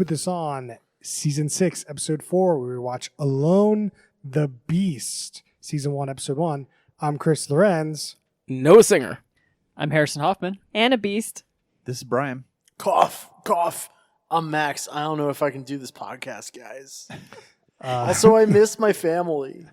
put this on season 6, episode 4, where we watch Alone the Beast, season 1, episode 1. I'm Chris Lorenz. Noah Singer. I'm Harrison Hoffman. And a beast. This is Brian. Cough. I'm Max. I don't know if I can do this podcast, guys. Also, I miss my family.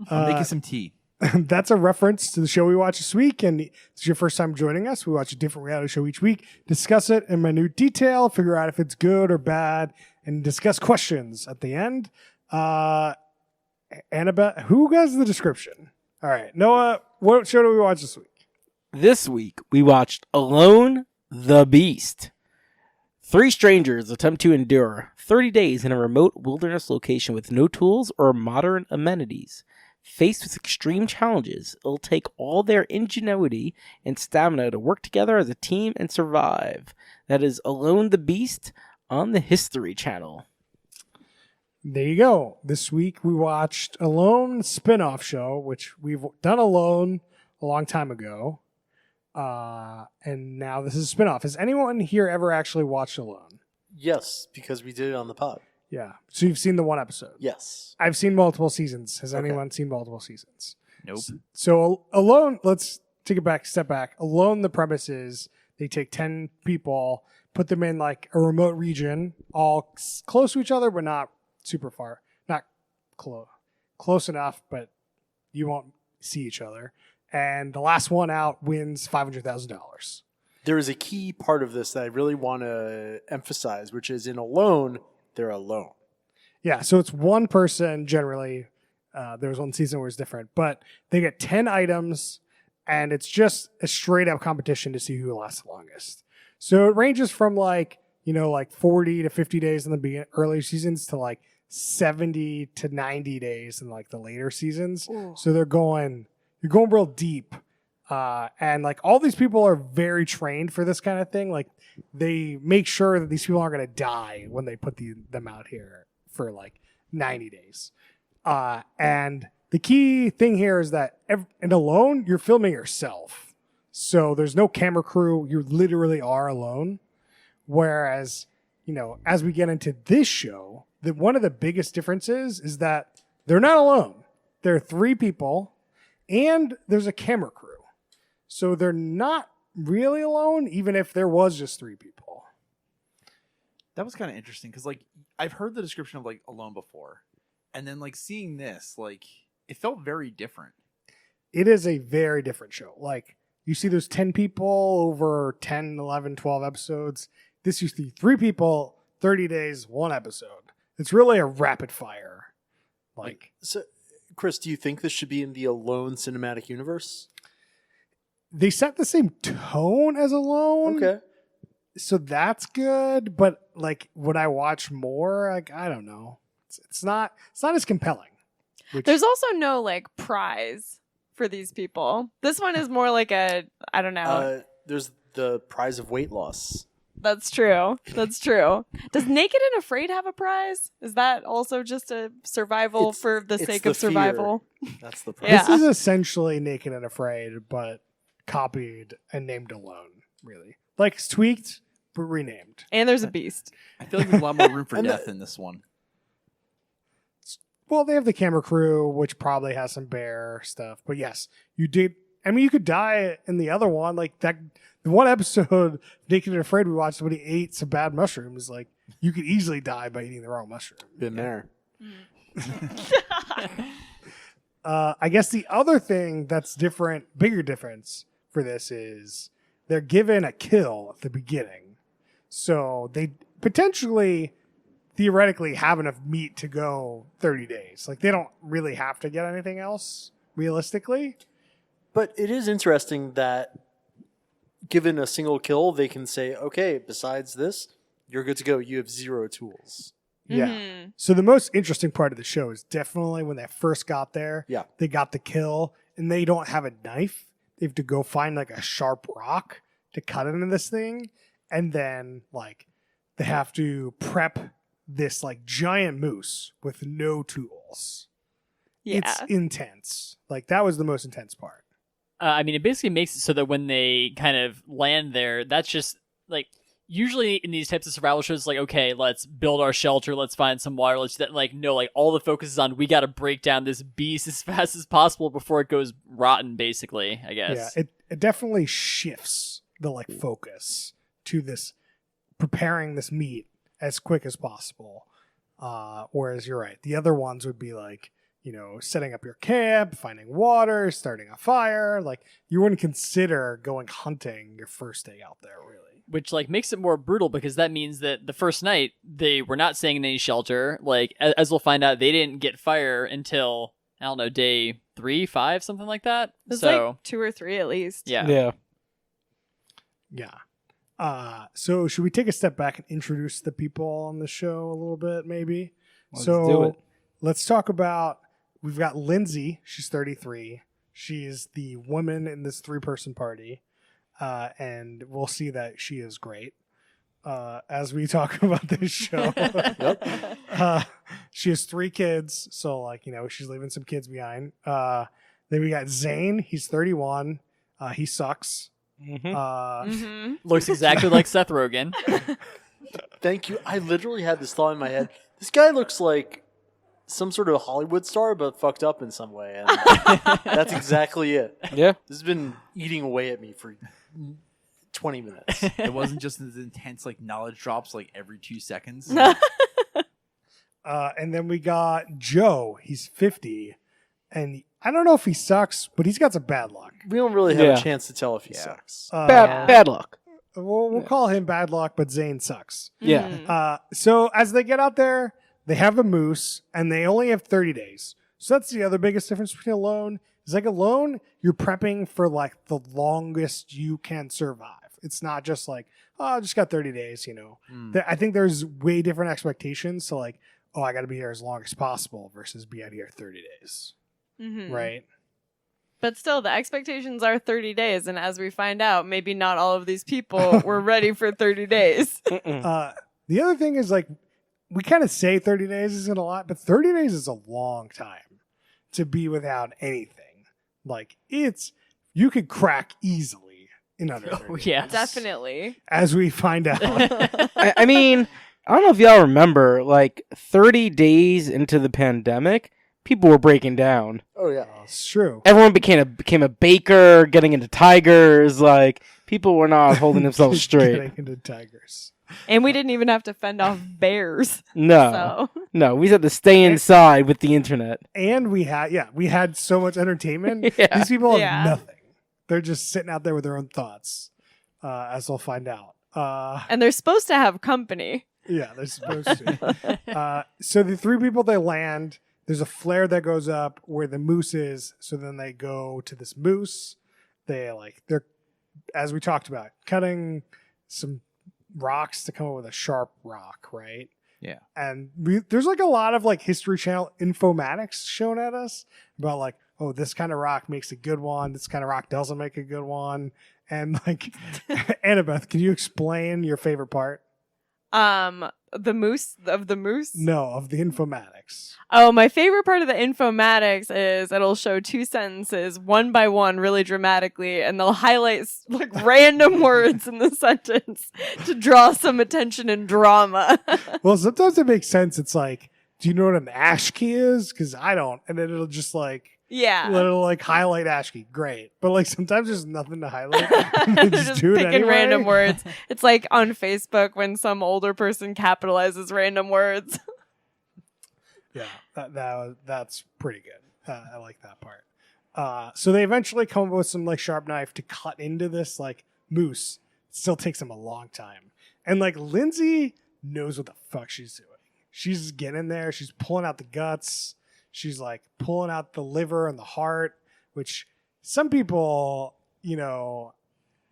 I'm making some tea. That's a reference to the show we watch this week. And if it's your first time joining us, we watch a different reality show each week, discuss it in minute detail, figure out if it's good or bad, and discuss questions at the end. Annabelle, who has the description? All right. Noah, what show do we watch this week? This week, we watched Alone the Beast. 3 strangers attempt to endure 30 days in a remote wilderness location with no tools or modern amenities. Faced with extreme challenges, it'll take all their ingenuity and stamina to work together as a team and survive. That is Alone the Beast on the History Channel. There you go. This week we watched Alone spin-off show, which we've done Alone a long time ago. And now this is a spin-off. Has anyone here ever actually watched Alone? Yes, because we did it on the pod. Yeah. So you've seen the one episode? Yes. I've seen multiple seasons. Has anyone seen multiple seasons? Nope. So Alone, let's take a step back. Alone, the premise is they take 10 people, put them in like a remote region, all close to each other, but not super far. Not close enough, but you won't see each other. And the last one out wins $500,000. There is a key part of this that I really want to emphasize, which is in Alone, they're alone. Yeah, so it's one person generally. There was one season where it's different, but they get 10 items, and it's just a straight up competition to see who lasts the longest. So it ranges from like 40 to 50 days in the early seasons to like 70 to 90 days in like the later seasons. Ooh. So you're going real deep. And like all these people are very trained for this kind of thing. Like they make sure that these people aren't going to die when they put them out here for like 90 days. And the key thing here is that in Alone, you're filming yourself. So there's no camera crew. You literally are alone. Whereas, as we get into this show, one of the biggest differences is that they're not alone. There are 3 people and there's a camera crew. So they're not really alone, even if there was just 3 people. That was kind of interesting because, like, I've heard the description of like Alone before, and then like seeing this, like, it felt very different. It is a very different show. Like, you see there's 10 people over 10, 11, 12 episodes. This used to be 3 people, 30 days, 1 episode. It's really a rapid fire. So, Chris, do you think this should be in the Alone cinematic universe? They set the same tone as Alone. Okay. So that's good, but like would I watch more? Like I don't know. It's not as compelling. There's also no like prize for these people. This one is more like I don't know. There's the prize of weight loss. That's true. Does Naked and Afraid have a prize? Is that also just a survival for the sake the of survival? fear. That's the prize. Yeah. This is essentially Naked and Afraid, but copied and named Alone, really. Like it's tweaked, but renamed. And there's a beast. I feel like there's a lot more room for And death in this one. Well, they have the camera crew, which probably has some bear stuff. But yes, you did. I mean, you could die in the other one. Like that, the one episode, Naked and Afraid, we watched somebody ate some bad mushrooms. Like you could easily die by eating the wrong mushroom. Been there. I guess the other thing that's different, bigger difference for this is they're given a kill at the beginning. So they potentially, theoretically, have enough meat to go 30 days. Like they don't really have to get anything else, realistically. But it is interesting that given a single kill, they can say, okay, besides this, you're good to go. You have 0 tools. Yeah. Mhm. So the most interesting part of the show is definitely when they first got there. Yeah. They got the kill and they don't have a knife. They have to go find like a sharp rock to cut into this thing. And then like they have to prep this like giant moose with no tools. Yeah. It's intense. Like that was the most intense part. I mean, it basically makes it so that when they kind of land there, that's just like usually in these types of survival shows, it's like, okay, let's build our shelter, let's find some water, let's do that. Like, no, like all the focus is on we got to break down this beast as fast as possible before it goes rotten, basically, I guess. Yeah, it definitely shifts the like focus to this preparing this meat as quick as possible. Whereas you're right, the other ones would be like, you know, setting up your camp, finding water, starting a fire. Like you wouldn't consider going hunting your first day out there, really. Which like makes it more brutal because that means that the first night they were not staying in any shelter. Like as we'll find out, they didn't get fire until I don't know, day 3, 5, something like that. It's So like 2 or 3 at least. yeah. Yeah. So should we take a step back and introduce the people on the show a little bit, maybe? Let's do it. Let's talk about, we've got Lindsay. She's 33. She's the woman in this 3-person party. And we'll see that she is great as we talk about this show. She has 3 kids, so like, you know, she's leaving some kids behind. Then we got Zane. He's 31. He sucks. Mm-hmm. Looks exactly like Seth Rogen. Thank you. I literally had this thought in my head. This guy looks like some sort of Hollywood star, but fucked up in some way. And that's exactly it. Yeah. This has been eating away at me for 20 minutes. It wasn't just as intense like knowledge drops like every 2 seconds. And then we got Joe. He's 50. And I don't know if he sucks, but he's got some bad luck. We don't really have Yeah. a chance to tell if he sucks. Bad luck. We'll call him bad luck, but Zane sucks. Yeah. Mhm. So as they get out there, they have a moose, and they only have 30 days. So that's the other biggest difference between Alone. Is like Alone, you're prepping for like the longest you can survive. It's not just like, oh, I just got 30 days, you know. I think there's way different expectations to like, oh, I got to be here as long as possible versus be out here 30 days, Mhm. right? But still, the expectations are 30 days. And as we find out, maybe not all of these people were ready for 30 days. The other thing is like, we kind of say 30 days isn't a lot, but 30 days is a long time to be without anything. Like you could crack easily in under 30 Oh, yeah. days, Definitely. as we find out. I mean, I don't know if y'all remember, like 30 days into the pandemic, people were breaking down. Oh, yeah. It's true. Everyone became a baker, getting into tigers. Like people were not holding themselves straight. Getting into tigers. And we didn't even have to fend off bears. No, So no, we had to stay inside with the internet. And we had so much entertainment. Yeah. These people have Yeah. nothing. They're just sitting out there with their own thoughts, as we'll find out. and they're supposed to have company. Yeah, they're supposed to. So the 3 people, they land. There's a flare that goes up where the moose is. So then they go to this moose. They're as we talked about, cutting some rocks to come up with a sharp rock, right? Yeah. And there's like a lot of like History Channel informatics shown at us about like, oh, this kind of rock makes a good one. This kind of rock doesn't make a good one. And like, Annabeth, can you explain your favorite part? The moose of the moose. No, of the informatics. Oh, my favorite part of the informatics is it'll show 2 sentences one by one really dramatically, and they'll highlight like random words in the sentence to draw some attention and drama. Well, sometimes it makes sense. It's like, do you know what an ash key is? Because I don't. And then it'll just like, Yeah. it'll like highlight ash key. Great. But like sometimes there's nothing to highlight. They're They just do it picking anyway. random words. It's like on Facebook when some older person capitalizes random words. Yeah, that's pretty good. I like that part. So they eventually come up with some like sharp knife to cut into this like moose. It still takes them a long time. And like Lindsay knows what the fuck she's doing. She's getting there. She's pulling out the guts. She's like pulling out the liver and the heart, which some people, you know,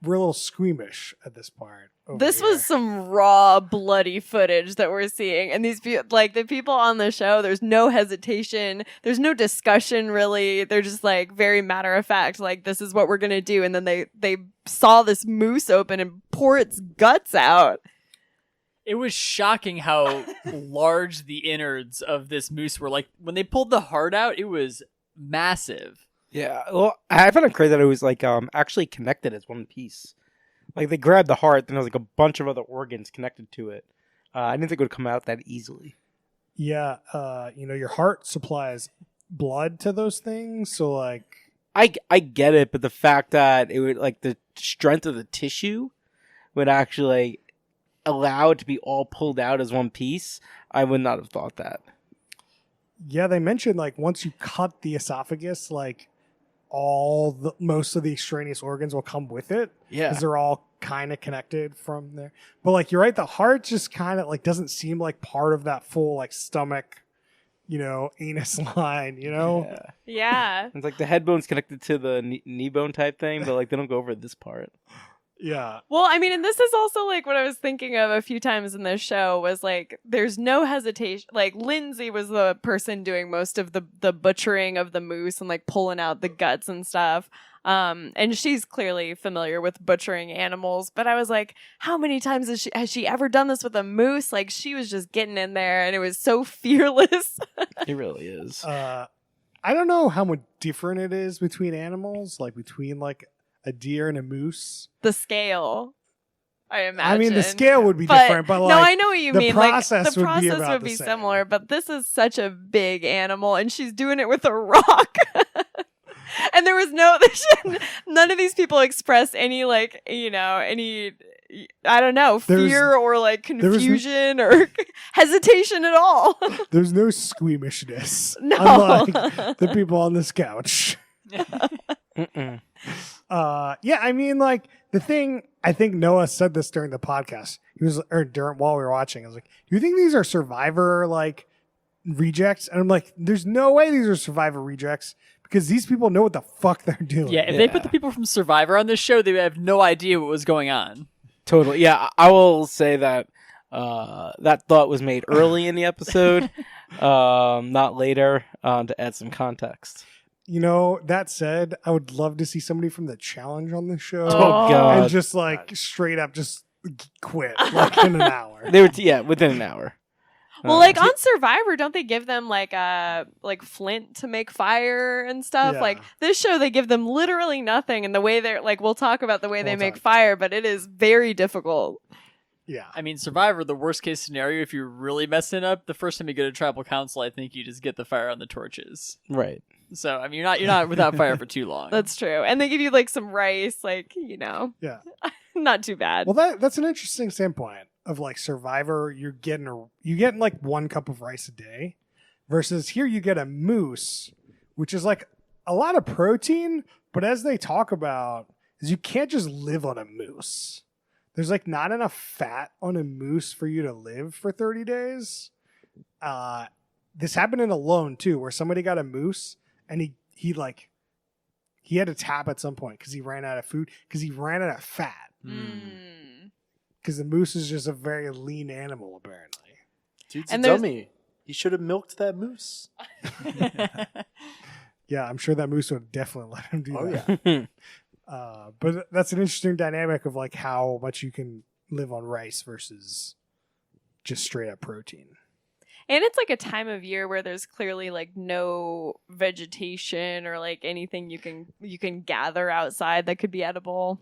were a little squeamish at this part. This was some raw, bloody footage that we're seeing. And these like the people on the show, there's no hesitation. There's no discussion really. They're just like very matter of fact, like this is what we're going to do. And then they saw this moose open and pour its guts out. It was shocking how large the innards of this moose were. Like when they pulled the heart out, it was massive. Yeah, well, I found it crazy that it was like actually connected as one piece. Like they grabbed the heart, then there's like a bunch of other organs connected to it. I didn't think it would come out that easily. Yeah, your heart supplies blood to those things, so like I get it, but the fact that it would like the strength of the tissue would actually like, allow it to be all pulled out as one piece, I would not have thought that. yeah, they mentioned like once you cut the esophagus, like most of the extraneous organs will come with it because they're all kind of connected from there. But like you're right, the heart just kind of like doesn't seem like part of that full like stomach, anus line. Yeah. It's like the head bone's connected to the knee bone type thing, but like they don't go over this part. Yeah. Well, I mean, and this is also like what I was thinking of a few times in this show was like, there's no hesitation. Like Lindsay was the person doing most of the butchering of the moose and like pulling out the guts and stuff. And she's clearly familiar with butchering animals, but I was like, how many times has she ever done this with a moose? Like she was just getting in there and it was so fearless. It really is. I don't know how much different it is between animals, like between like a deer and a moose. The scale, I imagine. I mean, the scale would be But- different, but like no, I know what you the mean. process Like the would be process about would the be same. similar, but this is such a big animal, and she's doing it with a rock. And there was none of these people express any like any I don't know There's- fear or like there was- confusion or hesitation at all. there's no squeamishness, No. unlike the people on this couch. Mm-mm. Yeah, I mean, like the thing. I think Noah said this during the podcast. While we were watching. I was like, "Do you think these are Survivor like rejects?" And I'm like, "There's no way these are Survivor rejects because these people know what the fuck they're doing." Yeah, if they put the people from Survivor on this show, they would have no idea what was going on. Totally. Yeah, I will say that that thought was made early in the episode, not later, to add some context. That said, I would love to see somebody from the challenge on the show. Oh, God. And just like straight up just quit like in an hour. They were within an hour. Well, like on Survivor, don't they give them like flint to make fire and stuff? Yeah. Like this show, they give them literally nothing, and the way they're like, we'll talk about the way they We'll make talk. fire, but it is very difficult. Yeah. I mean, Survivor, the worst case scenario, if you're really messing up, the first time you go to tribal council, I think you just get the fire on the torches. Right. So I mean, you're not without fire for too long. That's true, and they give you like some rice, like Yeah. not too bad. Well, that's an interesting standpoint of like Survivor. You're getting like 1 cup of rice a day, versus here you get a moose, which is like a lot of protein. But as they talk about, is you can't just live on a moose. There's like not enough fat on a moose for you to live for 30 days. This happened in Alone too, where somebody got a moose and he had to tap at some point because he ran out of food because he ran out of fat. Mm. Because the moose is just a very lean animal, apparently. Dude's And a there's- dummy. He should have milked that moose. Yeah, I'm sure that moose would definitely let him do Oh, that. yeah. But that's an interesting dynamic of like how much you can live on rice versus just straight up protein. And it's like a time of year where there's clearly like no vegetation or like anything you can gather outside that could be edible.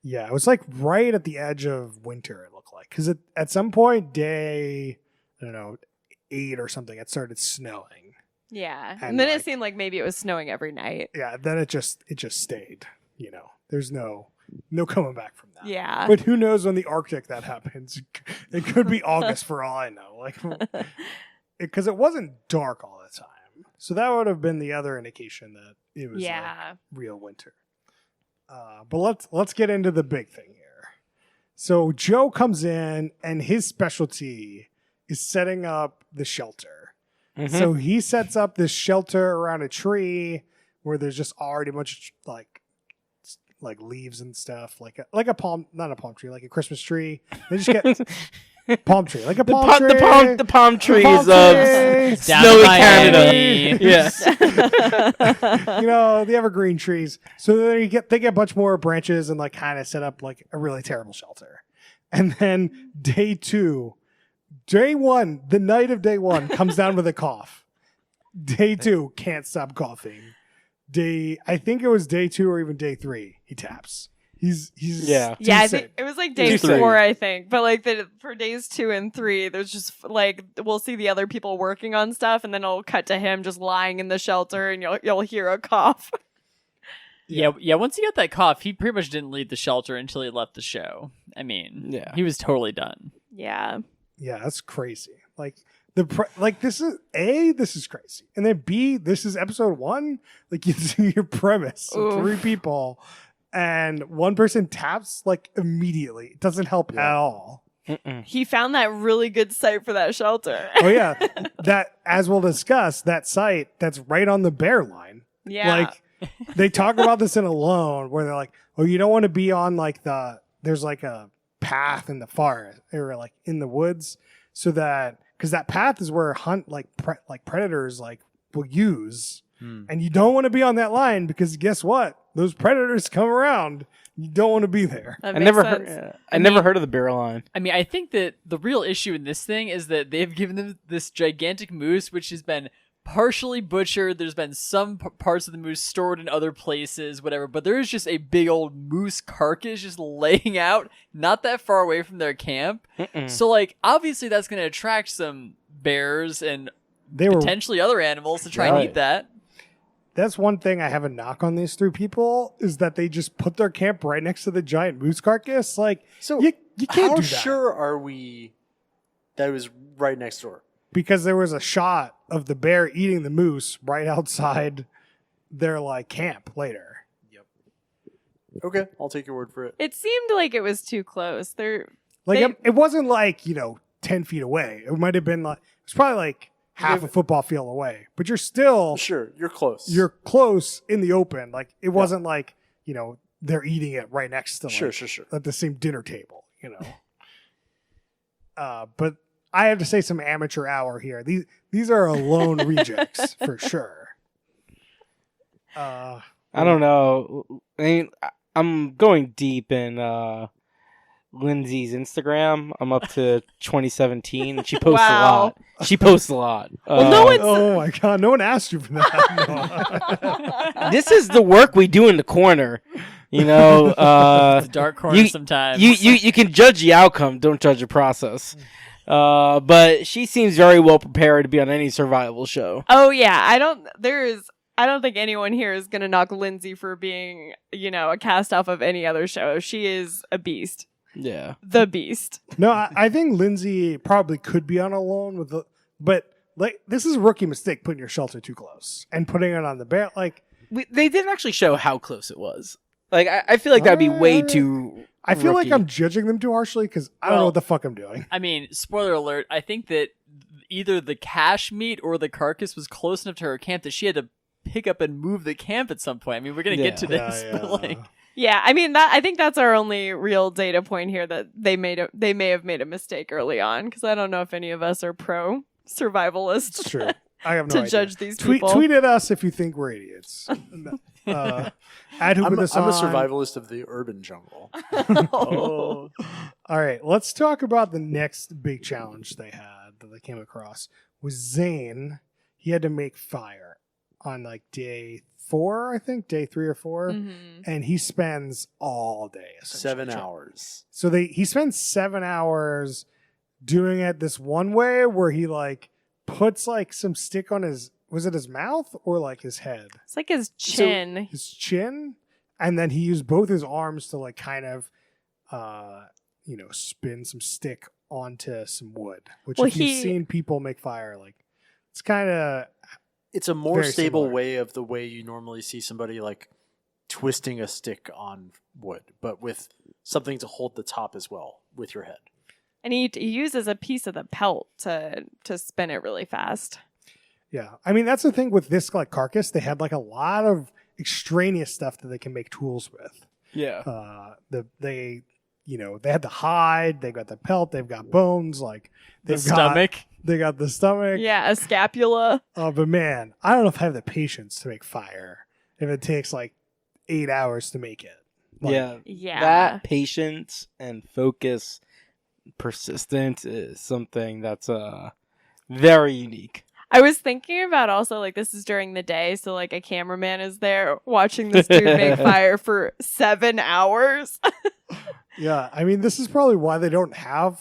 Yeah, it was like right at the edge of winter, it looked like. Because at some point, day, I don't know, 8 or something, it started snowing. Yeah. And, And then like- it seemed like maybe it was snowing every night. Yeah, then it just stayed. There's no coming back from that. Yeah. But who knows when the Arctic that happens? It could be August for all I know. Like, because it wasn't dark all the time, so that would have been the other indication that it was like, Yeah. real winter. But let's get into the big thing here. So Joe comes in, and his specialty is setting up the shelter. Mhm. So he sets up this shelter around a tree where there's just already a bunch of like leaves and stuff, like a palm, not a palm tree, like a Christmas tree. They just get palm tree, like a palm tree. The palm trees palm of tree. Down snowy in Miami. Canada. Yeah. The evergreen trees. So then they get a bunch more branches and like kind of set up like a really terrible shelter. And then day one, the night of day one, comes down with a cough. Day 2 can't stop coughing. I think it was day 2 or even day 3, he taps. He's Yeah. too Yeah, I sick. think it was like day 2, 3. 4, I think. But like for days 2 and 3, there's just like we'll see the other people working on stuff, and then it'll cut to him just lying in the shelter, and you'll hear a cough. Yeah. Once he got that cough, he pretty much didn't leave the shelter until he left the show. I mean, Yeah. he was totally done. Yeah, Yeah, that's crazy. Like this is crazy, and then B, this is episode 1. Like you see your premise, of Oof. 3 people, and one person taps like immediately. It doesn't help Yeah. at all. Mm-mm. he found that really good site for that shelter. Oh yeah, that as we'll discuss, that site that's right on the bear line. Yeah, Like they talk about this in Alone, where they're like, "Oh, you don't want to be on like there's like a path in the forest or like in the woods, so that because that path is where predators like will use, and you don't want to be on that line because guess what? Those predators come around. You don't want to be there. that I makes never sense. heard. I never heard of the bear line. I mean, I think that the real issue in this thing is that they've given them this gigantic moose, which has been partially butchered. There's been some parts of the moose stored in other places, whatever, but there is just a big old moose carcass just laying out not that far away from their camp. Mm-mm. So, like, obviously that's going to attract some bears and They were. potentially other animals to try and Right. eat that. That's one thing I have a knock on these 3 people is that they just put their camp right next to the giant moose carcass. Like So you can't how do that. sure are we that it was right next door? Because there was a shot of the bear eating the moose right outside their like camp later. Okay, I'll take your word for it. It seemed like it was too close. Like They- it wasn't like 10 feet away. It might have been like it's probably like half a football field away. But you're still Sure, you're close. you're close in the open. Like it wasn't like they're eating it right next to sure, like, sure. at the same dinner table. But I have to say some amateur hour here. These are Alone rejects for sure. I don't know. I mean, I'm going deep in Lindsay's Instagram. I'm up to 2017, and she posts a Wow. lot. She posts a lot. Well, no one- Oh my god! No one asked you for that. No. This is the work we do in the corner. It's a dark corner you- sometimes. You can judge the outcome, don't judge the process. But she seems very well prepared to be on any survival show. Oh yeah, I don't think anyone here is gonna knock Lindsay for being, a cast off of any other show. She is a beast. Yeah. The beast. No, I think Lindsay probably could be on Alone but like this is a rookie mistake putting your shelter too close and putting it on the bear. Like They didn't actually show how close it was. Like, I feel like that'd be way too. I feel like rookie. I'm judging them too harshly because I don't know Well- what the fuck I'm doing. I mean, spoiler alert, I think that either the cache meat or the carcass was close enough to her camp that she had to pick up and move the camp at some point. I mean, we're going to get to Yeah. this, but like, Yeah, I mean I think that's our only real data point here that they may have made a mistake early on because I don't know if any of us are pro survivalists It's true. I have no to idea. judge these Tweet people. at us if you think we're idiots. Add I'm a Hubertus on. survivalist of the urban jungle. Oh. All right, let's talk about the next big challenge they had that they came across. Was Zane? He had to make fire on like day 4, I think, day 3 or 4, Mhm. and he spends all day. essentially 7 hours. So he spends 7 hours doing it this one way where he like puts like some stick on was it his mouth or like his head? It's like his chin. His chin, and then he used both his arms to like kind of spin some stick onto some wood, which Well, if you've seen people make fire, like it's kind of It's a more Very stable similar. way of the way you normally see somebody like twisting a stick on wood, but with something to hold the top as well with your head. And he uses a piece of the pelt to spin it really fast. yeah. I mean that's the thing with this like carcass. They had like a lot of extraneous stuff that they can make tools with. Yeah. They had the hide, they got the pelt, they've got bones, like the they've got stomach. they got the stomach. Yeah, a scapula. But man, I don't know if I have the patience to make fire if it takes like 8 hours to make it. Like, Yeah. Yeah. That patience and focus, persistence is something that's very unique. I was thinking about also like this is during the day, so like a cameraman is there watching this dude make fire for 7 hours. Yeah, I mean, this is probably why they don't have,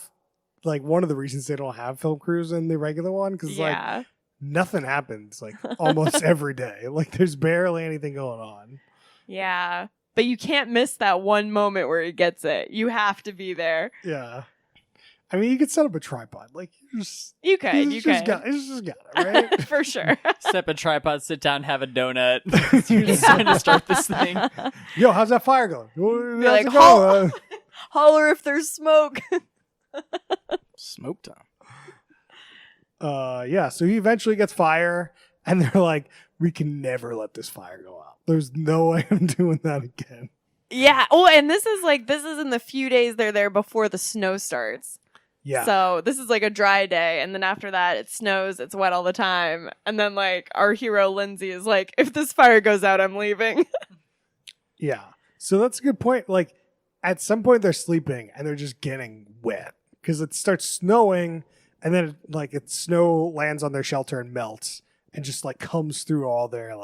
like, one of the reasons they don't have film crews in the regular one, because, like, Yeah. nothing happens, like, almost every day. Like, there's barely anything going on. Yeah. But you can't miss that one moment where he gets it. You have to be there. Yeah. I mean, you could set up a tripod. Like, you just... You could. You It's just could. got it, right? For sure. Set up a tripod, sit down, have a donut. You're just trying to start this thing. Yo, how's that fire going? How's like, it going? Holler if there's smoke. Smoke time. Yeah, so he eventually gets fire, and they're like, we can never let this fire go out. There's no way I'm doing that again. Yeah. Oh, and this is in the few days they're there before the snow starts. Yeah. So this is like a dry day, and then after that it snows, it's wet all the time. And then like our hero Lindsay is like, if this fire goes out, I'm leaving. Yeah. So that's a good point. Like, at some point they're sleeping and they're just getting wet because it starts snowing, and then snow lands on their shelter and melts and just like comes through all their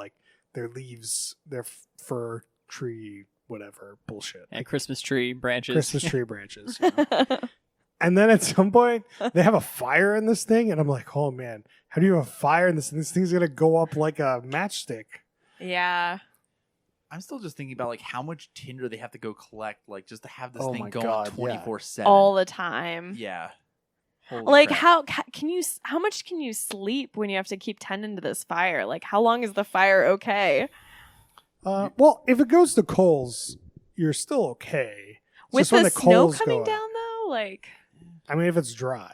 leaves, their fir tree, whatever bullshit. And Christmas tree branches. Christmas tree branches. Yeah. And then at some point they have a fire in this thing, and I'm like, oh man, how do you have a fire in this? This thing's gonna go up like a matchstick. Yeah. I'm still just thinking about like how much tinder they have to go collect, like just to have this Oh thing my going God, yeah. 24/7. All the time. Yeah. Holy Like crap. how much can you sleep when you have to keep tending to this fire? Like how long is the fire okay? Well, if it goes to coals, you're still okay. It's With just when the snow coals coming go down out. though, like I mean, if it's dry.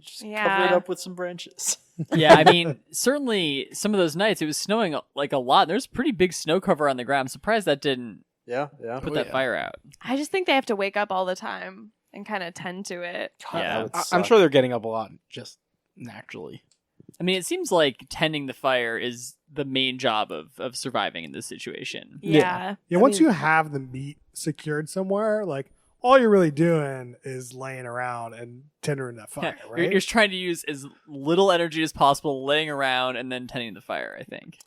Just cover Yeah. it up with some branches. Yeah, I mean, certainly some of those nights it was snowing like a lot. There's pretty big snow cover on the ground. I'm surprised that didn't Yeah. put Oh, that yeah. fire out. I just think they have to wake up all the time and kind of tend to it. God, Yeah. that would I'm suck. sure they're getting up a lot just naturally. I mean, it seems like tending the fire is the main job of surviving in this situation. Yeah. Yeah, once you have the meat secured somewhere, like all you're really doing is laying around and tendering that fire, Yeah, right? you're trying to use as little energy as possible, laying around and then tending the fire. I think.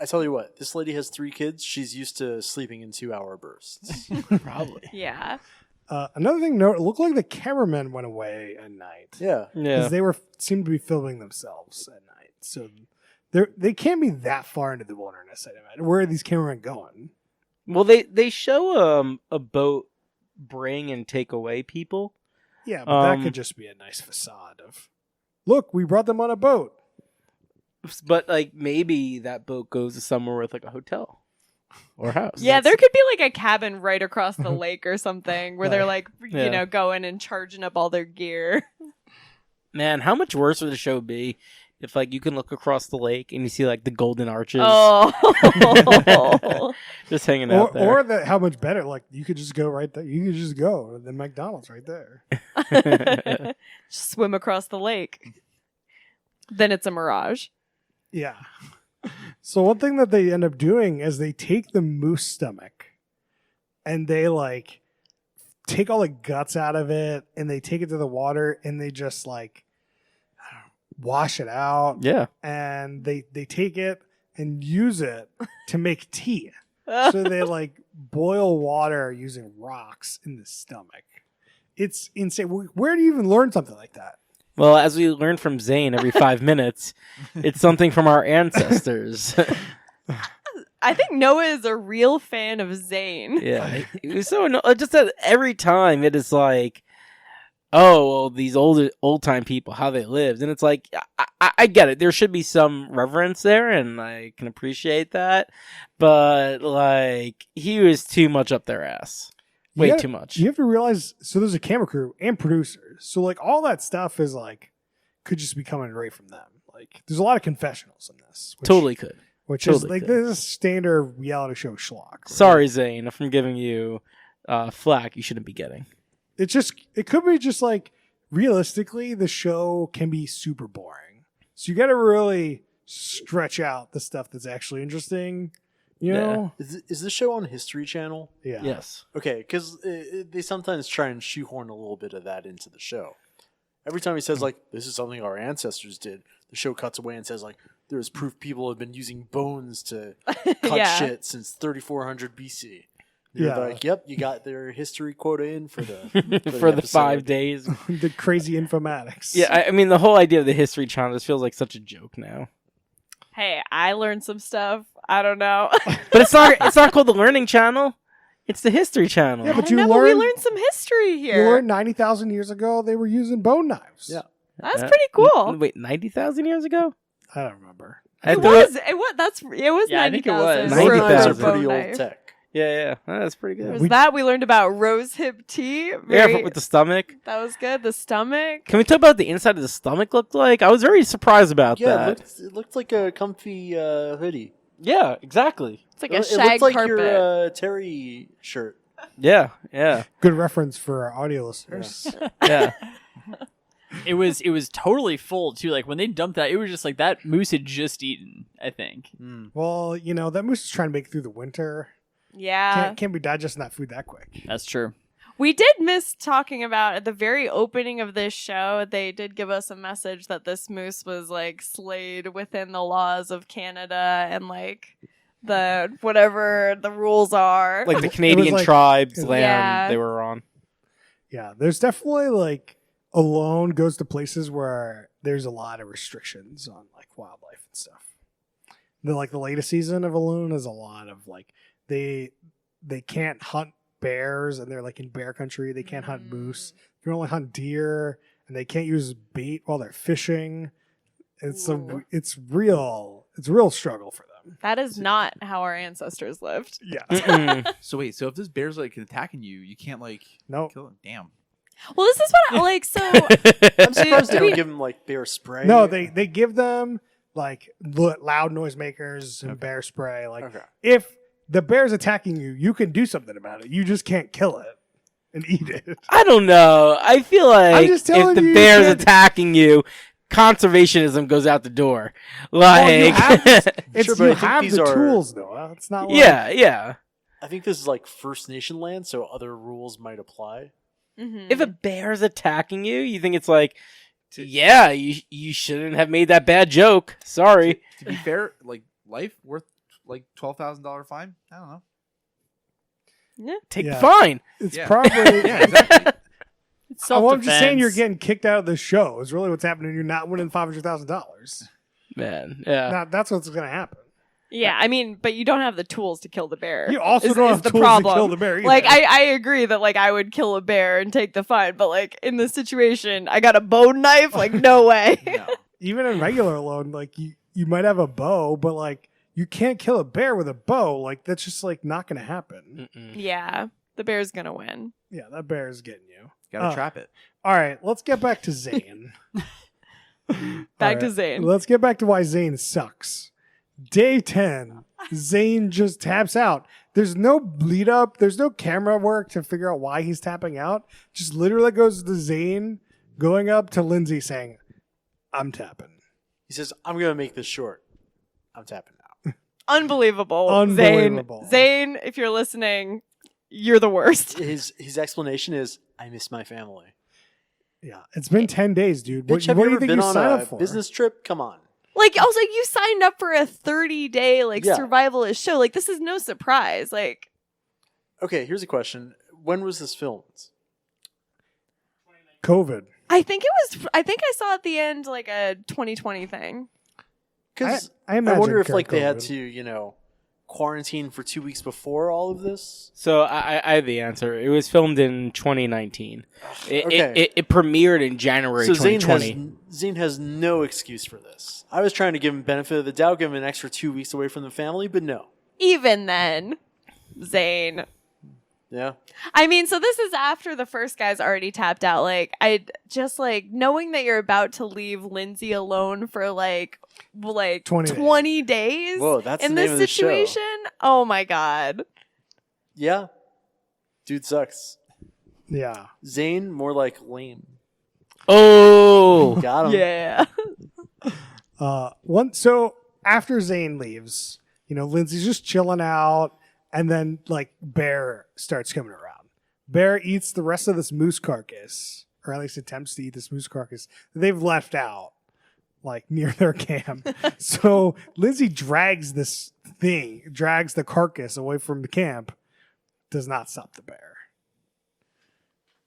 I tell you what, this lady has 3 kids. She's used to sleeping in 2-hour bursts. Probably. Yeah. Another thing, note, it looked like the cameramen went away at night. Yeah. Because they seemed to be filming themselves at night. So they can't be that far into the wilderness, I imagine. Where are these cameramen going? Well, they show a boat bring and take away people. Yeah, but that could just be a nice facade of, look, we brought them on a boat. But like maybe that boat goes to somewhere with like a hotel or house. Yeah, there could be like a cabin right across the lake or something where they're like, Yeah. you know, going and charging up all their gear. Man, how much worse would the show be if like you can look across the lake and you see like the golden arches Oh. just hanging out there? Or how much better, like you could just go right there. You could just go to the McDonald's right there. Just swim across the lake. Then it's a mirage. Yeah. So one thing that they end up doing is they take the moose stomach and they like take all the guts out of it and they take it to the water and they just like wash it out Yeah. and they take it and use it to make tea. So they like boil water using rocks in the stomach. It's insane. Where do you even learn something like that? Well, as we learn from Zane every 5 minutes, it's something from our ancestors. I think Noah is a real fan of Zane. Yeah, it was so just that every time it is like, oh, well, these old time people, how they lived, and it's like, I get it. There should be some reverence there, and I can appreciate that, but like he was too much up their ass, way too much. You have to realize, so there's a camera crew and producers. So like all that stuff is like, could just be coming right from them. Like there's a lot of confessionals in this. Totally could. Which is totally like, could. this is standard reality show schlock. right? Sorry, Zane, if I'm giving you flack you shouldn't be getting. It could be just like, realistically, the show can be super boring. So you got to really stretch out the stuff that's actually interesting. You know? Is this show on History Channel? Yeah. Yes. Okay, because they sometimes try and shoehorn a little bit of that into the show. Every time he says like this is something our ancestors did, the show cuts away and says like there's proof people have been using bones to cut Yeah. shit since 3400 BC. You're Yeah. like, yep, you got their history quota in for the For the episode. 5 days. The crazy informatics. Yeah, I mean, the whole idea of the History Channel just feels like such a joke now. Hey, I learned some stuff. I don't know. But it's not called the Learning Channel. It's the History Channel. Yeah, but I you know, but we learned- learned some history You here. learned 90,000 years ago they were using bone knives. Yeah. That's Yeah. pretty cool. Wait, 90,000 years ago? I don't remember. I It thought- was. It was Yeah, I think it 90,000 was. for a 90,000. Knives are pretty bone old knife. tech. Yeah. That's pretty There's good. that. We learned about rose hip tea. Yeah, Very, with the stomach. that was good. The stomach. Can we talk about what the inside of the stomach looked like? I was very surprised about Yeah, that. it looked like a comfy hoodie. Yeah, exactly. It's like a It shag looked like carpet. your Terry shirt. Yeah. Good reference for our audio listeners. Yeah. It was totally full too. Like when they dumped that, it was just like that moose had just eaten. I think. Well, that moose is trying to make it through the winter. Yeah. Can't be digesting that food that quick. That's true. We did miss talking about at the very opening of this show, they did give us a message that this moose was like slayed within the laws of Canada and like the whatever the rules are. Like the Canadian like- tribes Yeah. land they were on. Yeah, there's definitely like Alone goes to places where there's a lot of restrictions on like wildlife and stuff. The latest season of Alone is a lot of like they can't hunt bears and they're like in bear country. They can't hunt moose. They can only hunt deer and they can't use bait while they're fishing. It's Ooh. it's real struggle for them. That is not how our ancestors lived. Yeah. Mm-mm. So wait, so if this bear's like attacking you, you can't like No. kill him. Damn. Well, this is what I like. So I'm surprised they we- don't give him like bear spray. No, they give them like loud noisemakers and bear spray. Like Okay. if the bear's attacking you, you can do something about it. You just can't kill it and eat it. I don't know. I feel like just if telling the you, you bear's can't- attacking you, conservationism goes out the door. Like, Well, you have, it's Sure, but you I think have these the are- tools, Noah. It's not like, yeah. I think this is like First Nation land, so other rules might apply. Mhm. If a bear's attacking you, you think it's like, yeah, you shouldn't have made that bad joke. Sorry. To be fair, like life worth like $12,000 fine. I don't know. Take Yeah. the fine. It's Yeah. probably. Yeah, exactly. It's Well, I'm just saying you're self-defense. getting kicked out of the show. Is really what's happening. You're not winning $500,000. Man, yeah. That's what's going to happen. Yeah, I mean, but you don't have the tools to kill the bear. You also is- don't is have the tools problem. to kill the bear either. Like I agree that like I would kill a bear and take the fine, but like in this situation, I got a bone knife. Like no way. No. Even in regular Alone, like you might have a bow, but like you can't kill a bear with a bow. Like that's just like not going to happen. Mm-mm. Yeah, the bear's gonna win. Yeah, that bear is getting you. Gotta Oh. trap it. All right, let's get back to Zane. Back All to right, Zane. Let's get back to why Zane sucks. Day 10, Zane just taps out. There's no lead up. There's no camera work to figure out why he's tapping out. Just literally goes to Zane going up to Lindsay saying, I'm tapping. He says, "I'm gonna make this short. I'm tapping out." Unbelievable. Unbelievable. Zane, if you're listening, you're the worst. His explanation is, "I miss my family." Yeah, it's been 10 days, dude. What, Bitch, have what you do you ever think been you on signed a up for? business trip? Come on. Like also, you signed up for a 30-day like Yeah. survivalist show. Like this is no surprise. Like Okay, here's a question: when was this filmed? COVID. I think I saw at the end like a 2020 thing. Because I I imagine wonder if like they had COVID. to, quarantine for 2 weeks before all of this. So I have the answer. It was filmed in 2019. Okay. It premiered in January So Zane 2020. has no excuse for this. I was trying to give him benefit of the doubt, give him an extra 2 weeks away from the family, but no. Even then, Zane. Yeah. I mean, so this is after the first guy's already tapped out. Like, I just like knowing that you're about to leave Lindsay alone for like 20 20 days Whoa, that's in the name this of the show. situation. Oh my god. Yeah. Dude sucks. Yeah. Zane, more like lame. Oh, Got him. Yeah. So after Zane leaves, Lindsay's just chilling out, and then like Bear starts coming around. Bear eats the rest of this moose carcass, or at least attempts to eat this moose carcass that they've left out, like near their camp. So Lindsay drags the carcass away from the camp, does not stop the bear.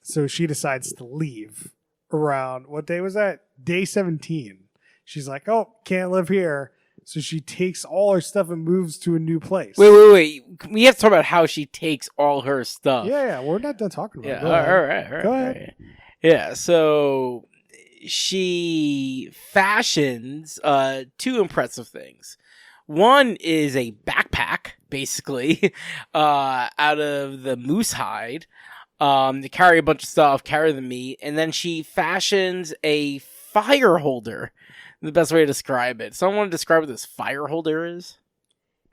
So she decides to leave around, what day was that? Day 17. She's like, oh, can't live here. So she takes all her stuff and moves to a new place. Wait. We have to talk about how she takes all her stuff. Yeah, we're not done talking about Yeah, it. Go ahead. all right. Go ahead. Yeah, so she fashions two impressive things. One is a backpack, basically, out of the moose hide, to carry a bunch of stuff, carry the meat, and then she fashions a fire holder. The best way to describe it. Someone want to describe what this fire holder is?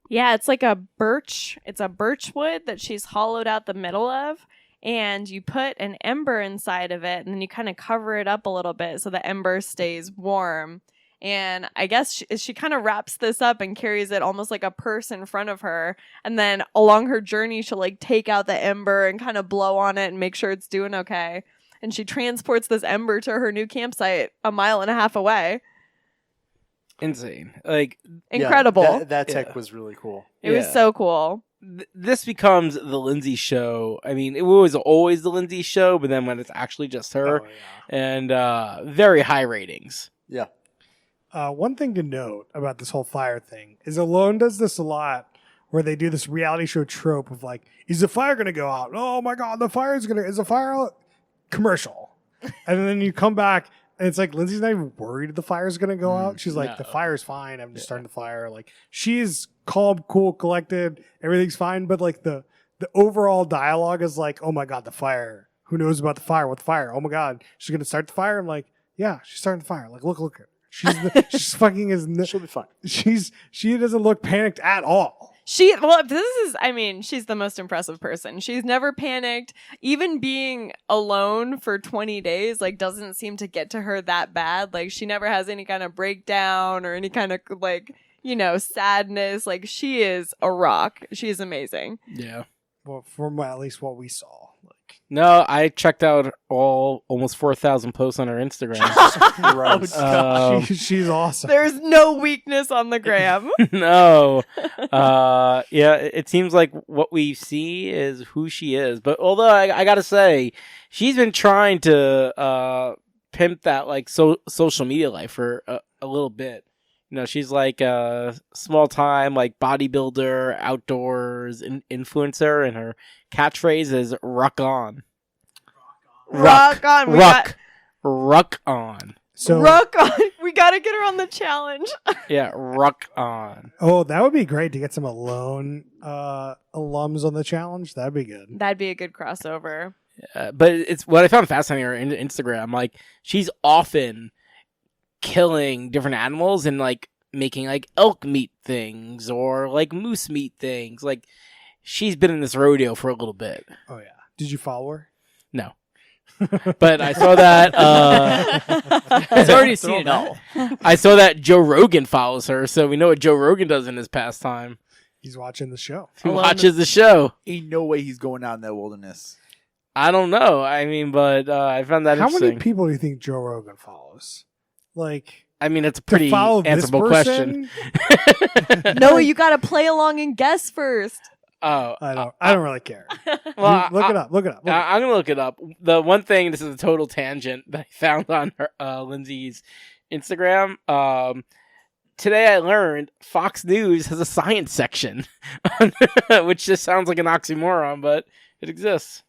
Yeah, it's like a birch. It's a birch wood that she's hollowed out the middle of, and you put an ember inside of it, and then you kind of cover it up a little bit so the ember stays warm. And I guess she kind of wraps this up and carries it almost like a purse in front of her. And then along her journey, she'll like take out the ember and kind of blow on it and make sure it's doing okay. And she transports this ember to her new campsite 1.5 miles away. Insane. Like, Incredible. Yeah, that tech Yeah. was really cool. It was so cool. This becomes the Lindsay show. I mean, it was always the Lindsay show, but then when it's actually just her, Oh, yeah. and very high ratings. Yeah. One thing to note about this whole fire thing is Alone does this a lot, where they do this reality show trope of like, is the fire going to go out? Oh my God, is the fire out? Commercial. And then you come back and it's like, Lindsay's not even worried the fire's going to go out. She's like, no. the fire's fine. I'm just starting the fire. Like, she's calm, cool, collected. Everything's fine. But like the overall dialogue is like, oh my God, the fire. Who knows about the fire? What the fire? Oh my God, she's going to start the fire. I'm like, yeah, she's starting the fire. Like, look at her. She's fucking She'll be fine. she doesn't look panicked at all. She's the most impressive person. She's never panicked. Even being alone for 20 days, like, doesn't seem to get to her that bad. Like, she never has any kind of breakdown or any kind of, like, sadness. Like, she is a rock. She is amazing. Yeah. Well, from at least what we saw. Like, No, I checked out almost 4,000 posts on her Instagram. Gross. she's awesome. There's no weakness on the gram. No. Yeah, it seems like what we see is who she is. But although I gotta say, she's been trying to pimp that like social media life for a little bit. She's like a small time like bodybuilder, outdoors influencer, and her catchphrase is "ruck on." Rock on. Ruck on. So, Rock on. We got to get her on the challenge. Yeah, ruck on. oh, that would be great to get some Alone alums on the challenge. That'd be good. That'd be a good crossover. But it's what I found fascinating on her Instagram. Like, she's often killing different animals and like making like elk meat things or like moose meat things. Like, she's been in this rodeo for a little bit. Oh yeah. Did you follow her? No. But I saw that He's already seen it all. I saw that Joe Rogan follows her, so we know what Joe Rogan does in his pastime. He's watching the show. He watches the show. Ain't no way he's going out in that wilderness. I don't know. I mean, but I found that How interesting. many people do you think Joe Rogan follows? Like, I mean, it's a to pretty follow this answerable question. person? No, you got to play along and guess first. Oh, I don't really care. well, Look it up. Look it up. I'm gonna look it up. The one thing, this is a total tangent that I found on her, Lindsay's Instagram. Today I learned Fox News has a science section, which just sounds like an oxymoron, but it exists.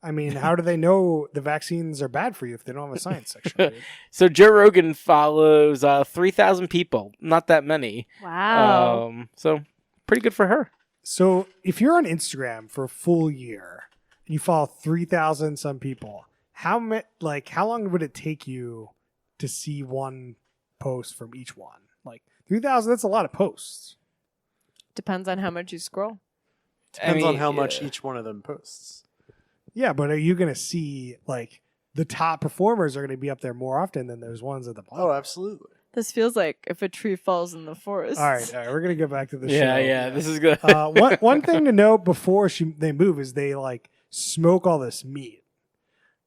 I mean, how do they know the vaccines are bad for you if they don't have a science section? Dude? So Joe Rogan follows 3,000 people, not that many. Wow. So pretty good for her. So if you're on Instagram for a full year and you follow 3,000 some people, how long would it take you to see one post from each one? Like 3,000, that's a lot of posts. Depends on how much you scroll. Depends I on mean, how much yeah. each one of them posts. Yeah, but are you going to see like the top performers are going to be up there more often than those ones at the bottom? Oh, absolutely. This feels like if a tree falls in the forest. All right, we're going to get back to the show. Yeah, this is good. One thing to note before they move is they like smoke all this meat.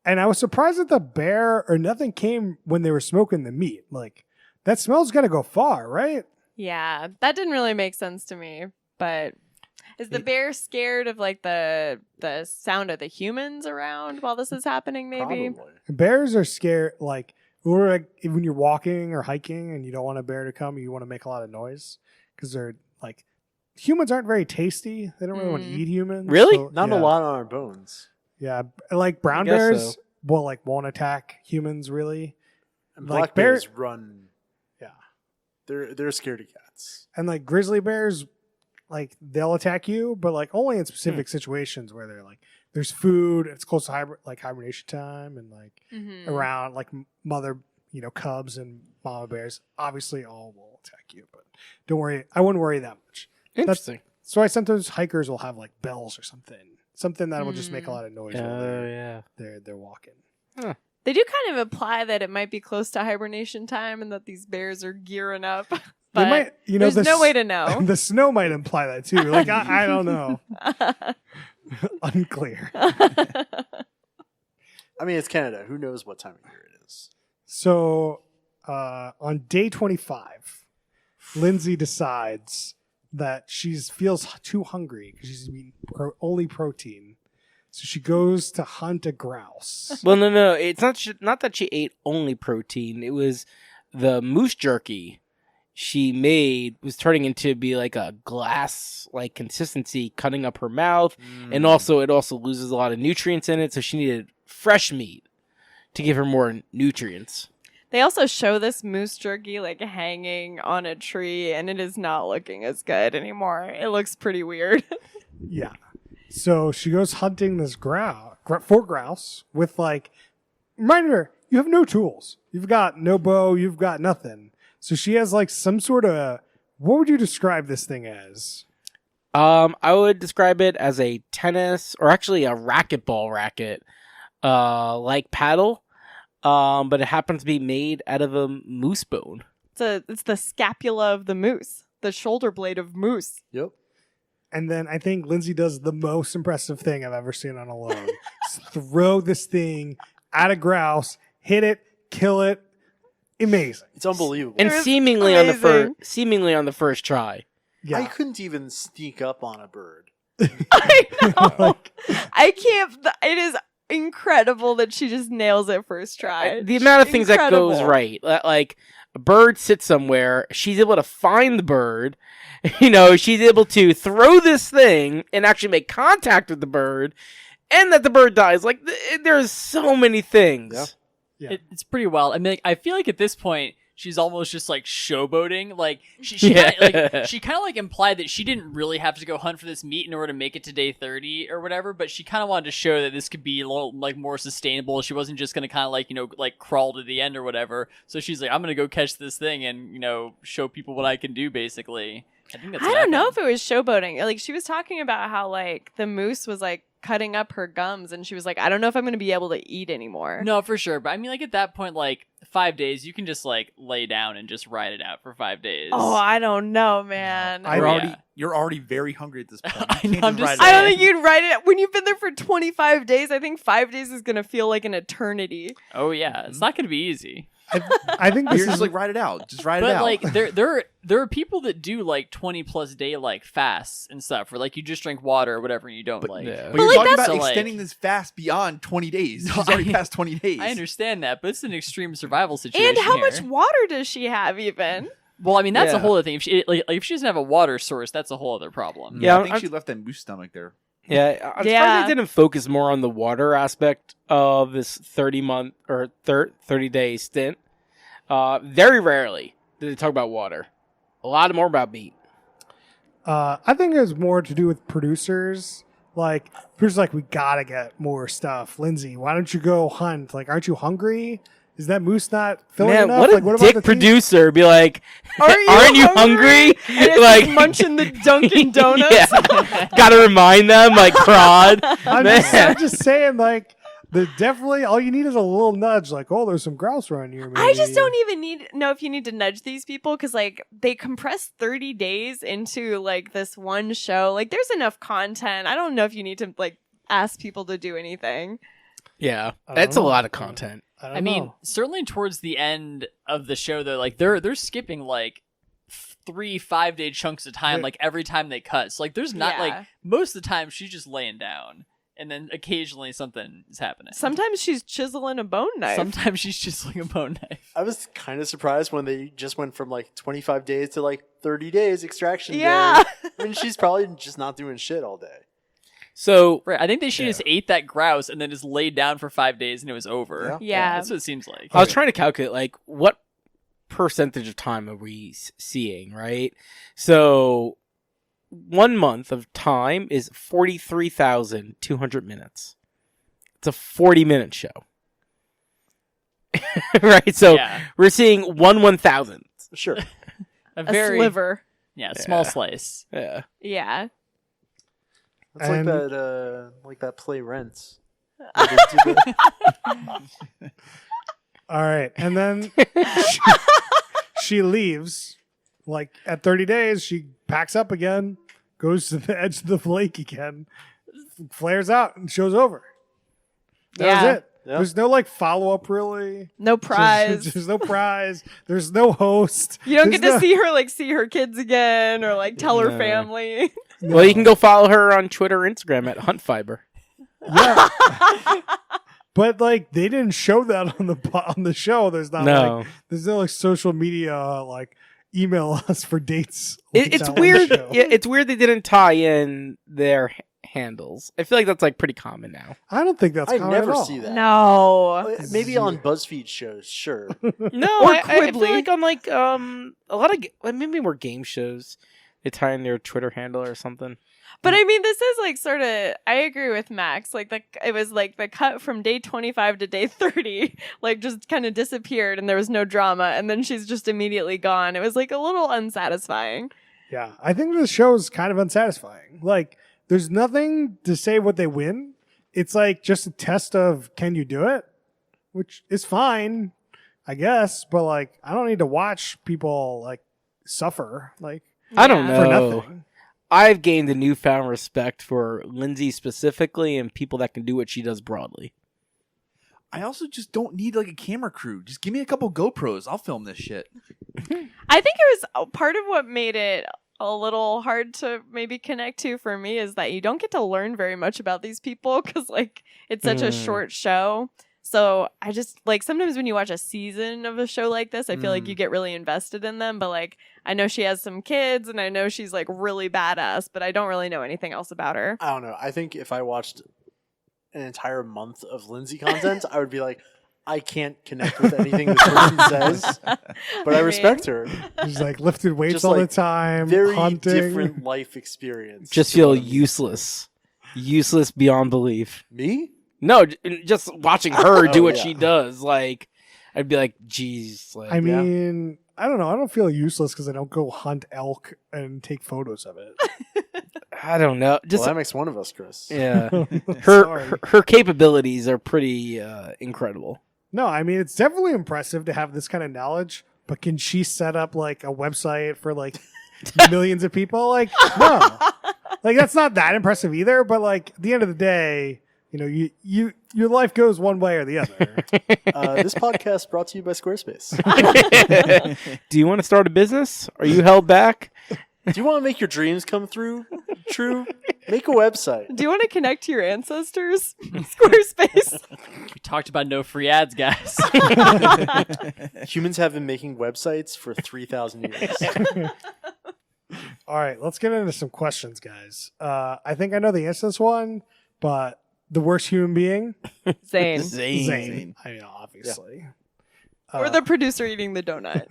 And I was surprised that the bear or nothing came when they were smoking the meat. Like, that smell's got to go far, right? Yeah, that didn't really make sense to me. But is the bear scared of like the sound of the humans around while this is happening? Maybe. Probably. Bears are scared, like, or like when you're walking or hiking and you don't want a bear to come, you want to make a lot of noise because they're like, humans aren't very tasty. They don't really want to eat humans. Really? So, Not yeah. a lot on our bones. Yeah, like brown guess bears so. won't attack humans really, And Like black bear- bears run. Yeah. They're scaredy cats. and like grizzly bears, like they'll attack you, but like only in specific situations where they're like there's food, it's close to hibernation time, and like Mhm. around like mother, cubs and mama bears. Obviously, all will attack you, but don't worry, I wouldn't worry that much. Interesting. So I sometimes hikers will have like bells or something that will just make a lot of noise Oh while yeah. they're walking. They do kind of imply that it might be close to hibernation time and that these bears are gearing up. They But might, there's no way to know. The snow might imply that too. Like I don't know, unclear. I mean, it's Canada. Who knows what time of year it is? So on day 25, Lindsay decides that she feels too hungry because she's eating only protein. So she goes to hunt a grouse. Well, no. It's not that she ate only protein. It was the moose jerky she made was turning into be like a glass like consistency, cutting up her mouth, and also it also loses a lot of nutrients in it. So she needed fresh meat to give her more nutrients. They also show this moose jerky like hanging on a tree, and it is not looking as good anymore. It looks pretty weird. Yeah. So she goes hunting this for grouse with like, reminder, you have no tools. You've got no bow. You've got nothing. So she has like some sort of, what would you describe this thing as? I would describe it as a tennis or actually a racquetball racket, like paddle. But it happens to be made out of a moose bone. It's the scapula of the moose, the shoulder blade of moose. Yep. And then I think Lindsay does the most impressive thing I've ever seen on Alone. Throw this thing at a grouse, hit it, kill it. Amazing. It's unbelievable. And It was seemingly amazing. on the first try. Yeah. I couldn't even sneak up on a bird. I know. I can't. It is incredible that she just nails it first try. The amount of things that goes Incredible. right. Like a bird sits somewhere, she's able to find the bird. She's able to throw this thing and actually make contact with the bird, and that the bird dies. Like there's so many things. Yeah. Yeah. It's pretty wild. I mean, like, I feel like at this point she's almost just like showboating. Like she Yeah. kind of like implied that she didn't really have to go hunt for this meat in order to make it to day 30 or whatever. But she kind of wanted to show that this could be a little like more sustainable. She wasn't just gonna kind of like like crawl to the end or whatever. So she's like, I'm gonna go catch this thing and show people what I can do. Basically, I think that's. I don't know if it was showboating. Like she was talking about how like the moose was like cutting up her gums, and she was like, I don't know if I'm going to be able to eat anymore. No, for sure. But I mean, like at that point, like 5 days, you can just like lay down and just ride it out for 5 days. Oh, I don't know, man. You're already very hungry at this point. You I can't know, I'm just just ride I it don't out. think you'd ride it when you've been there for 25 days. I think 5 days is going to feel like an eternity. Oh yeah, it's not gonna be easy. I think this You're is just like ride it out. Just ride it But out. like there are people that do like 20+ day like fasts and stuff where like you just drink water or whatever and you don't like. yeah. But you're like, talking that's- about So, like- extending this fast beyond 20 days. No, She's already I- past 20 days. I understand that, but it's an extreme survival situation. And how here. much water does she have even? Well, I mean that's Yeah. a whole other thing. If she doesn't have a water source, that's a whole other problem. Yeah, I think I'm- she left that moose stomach there. Yeah, I'm Yeah. surprised they didn't focus more on the water aspect of this 30-month or 30-day stint. Very rarely did they talk about water. A lot more about meat. I think it has more to do with producers. Like, producers like, we gotta get more stuff. Lindsay, why don't you go hunt? Like, aren't you hungry? Is that moose not filling Man, enough? what a like, what about dick the team? producer be like, Aren't aren't you hungry? And it's like munching the Dunkin' Donuts. Yeah. Gotta remind them, like, prod. I'm Man. just saying, like, definitely all you need is a little nudge. Like, oh, there's some grouse around here. I just maybe. don't even know if you need to nudge these people because, like, they compress 30 days into, like, this one show. Like, there's enough content. I don't know if you need to, like, ask people to do anything. Yeah, I don't that's a know. lot of content. don't I mean, know. certainly towards the end of the show, they're skipping like 3-5 day chunks of time, Yeah. like every time they cut. So like, there's not Yeah. like most of the time she's just laying down, and then occasionally something is happening. Sometimes she's chiseling a bone knife. Sometimes she's just like a bone knife. I was kind of surprised when they just went from like 25 days to like 30 days extraction Yeah. day. I mean, she's probably just not doing shit all day. So Right. I think they should just ate that grouse and then just laid down for 5 days and it was over. Yeah. That's what it seems like. I was trying to calculate like what percentage of time are we seeing, right? So 1 month of time is 43,200 minutes. It's a 40-minute show. Right? So yeah. we're seeing 1/1000th. Sure. A a very sliver. small Yeah. slice. Yeah. Yeah. It's And- like that play Rents. All right, and then she leaves. Like at 30 days, she packs up again, goes to the edge of the lake again, flares out, and show's over. That Yeah. was it. Yeah. There's no like follow up really. No prize. There's no prize. There's no host. You don't There's get to no- see her kids again or like tell her No. family. Well, you can go follow her on Twitter or Instagram at HuntFiber. Yeah. But like they didn't show that on the show. There's not No. like there's no like social media like email us for dates. It, like it's that on the weird. show. Yeah, it's weird they didn't tie in their handles. I feel like that's like pretty common now. I don't think that's I common never at all. see that. No. Maybe on BuzzFeed shows, sure. No, Or I feel Quibbly. like on like a lot of maybe more game shows, they tie in their Twitter handle or something. But I mean, this is like sort of. I agree with Max. Like it was like the cut from day 25 to day 30, like just kind of disappeared, and there was no drama, and then she's just immediately gone. It was like a little unsatisfying. Yeah, I think this show is kind of unsatisfying. Like, there's nothing to say what they win. It's like just a test of can you do it, which is fine, I guess. But like, I don't need to watch people like suffer like I don't Yeah. for know. nothing. I've gained a newfound respect for Lindsay specifically and people that can do what she does broadly. I also just don't need like a camera crew. Just give me a couple GoPros. I'll film this shit. I think it was part of what made it a little hard to maybe connect to for me is that you don't get to learn very much about these people because like it's such a short show. So I just like sometimes when you watch a season of a show like this, I feel like you get really invested in them. But like I know she has some kids and I know she's like really badass, but I don't really know anything else about her. I don't know. I think if I watched an entire month of Lindsay content, I would be like, I can't connect with anything this person says, but I respect her. She's like lifted weights Just, all like, the time, Very hunting. different life experience. Just to feel what I'm- useless. Useless beyond belief. Me? No, just watching her do Oh, what yeah. she does, like I'd be like, geez. Like, I mean, I don't know. I don't feel useless because I don't go hunt elk and take photos of it. I don't know. Just Well, that makes one of us, Chris. yeah. Sorry. her capabilities are pretty incredible. No, I mean it's definitely impressive to have this kind of knowledge, but can she set up like a website for like millions of people? Like, no. Like that's not that impressive either, but like at the end of the day, you know, your life goes one way or the other. This podcast brought to you by Squarespace. Do you want to start a business? Are you held back? Do you want to make your dreams come true? Make a website. Do you want to connect to your ancestors? Squarespace. We talked about no free ads, guys. Humans have been making websites for 3,000 years. All right, let's get into some questions, guys. I think I know the answer to this one, but the worst human being, Zane. Zane. I mean, obviously. Or the producer eating the donut.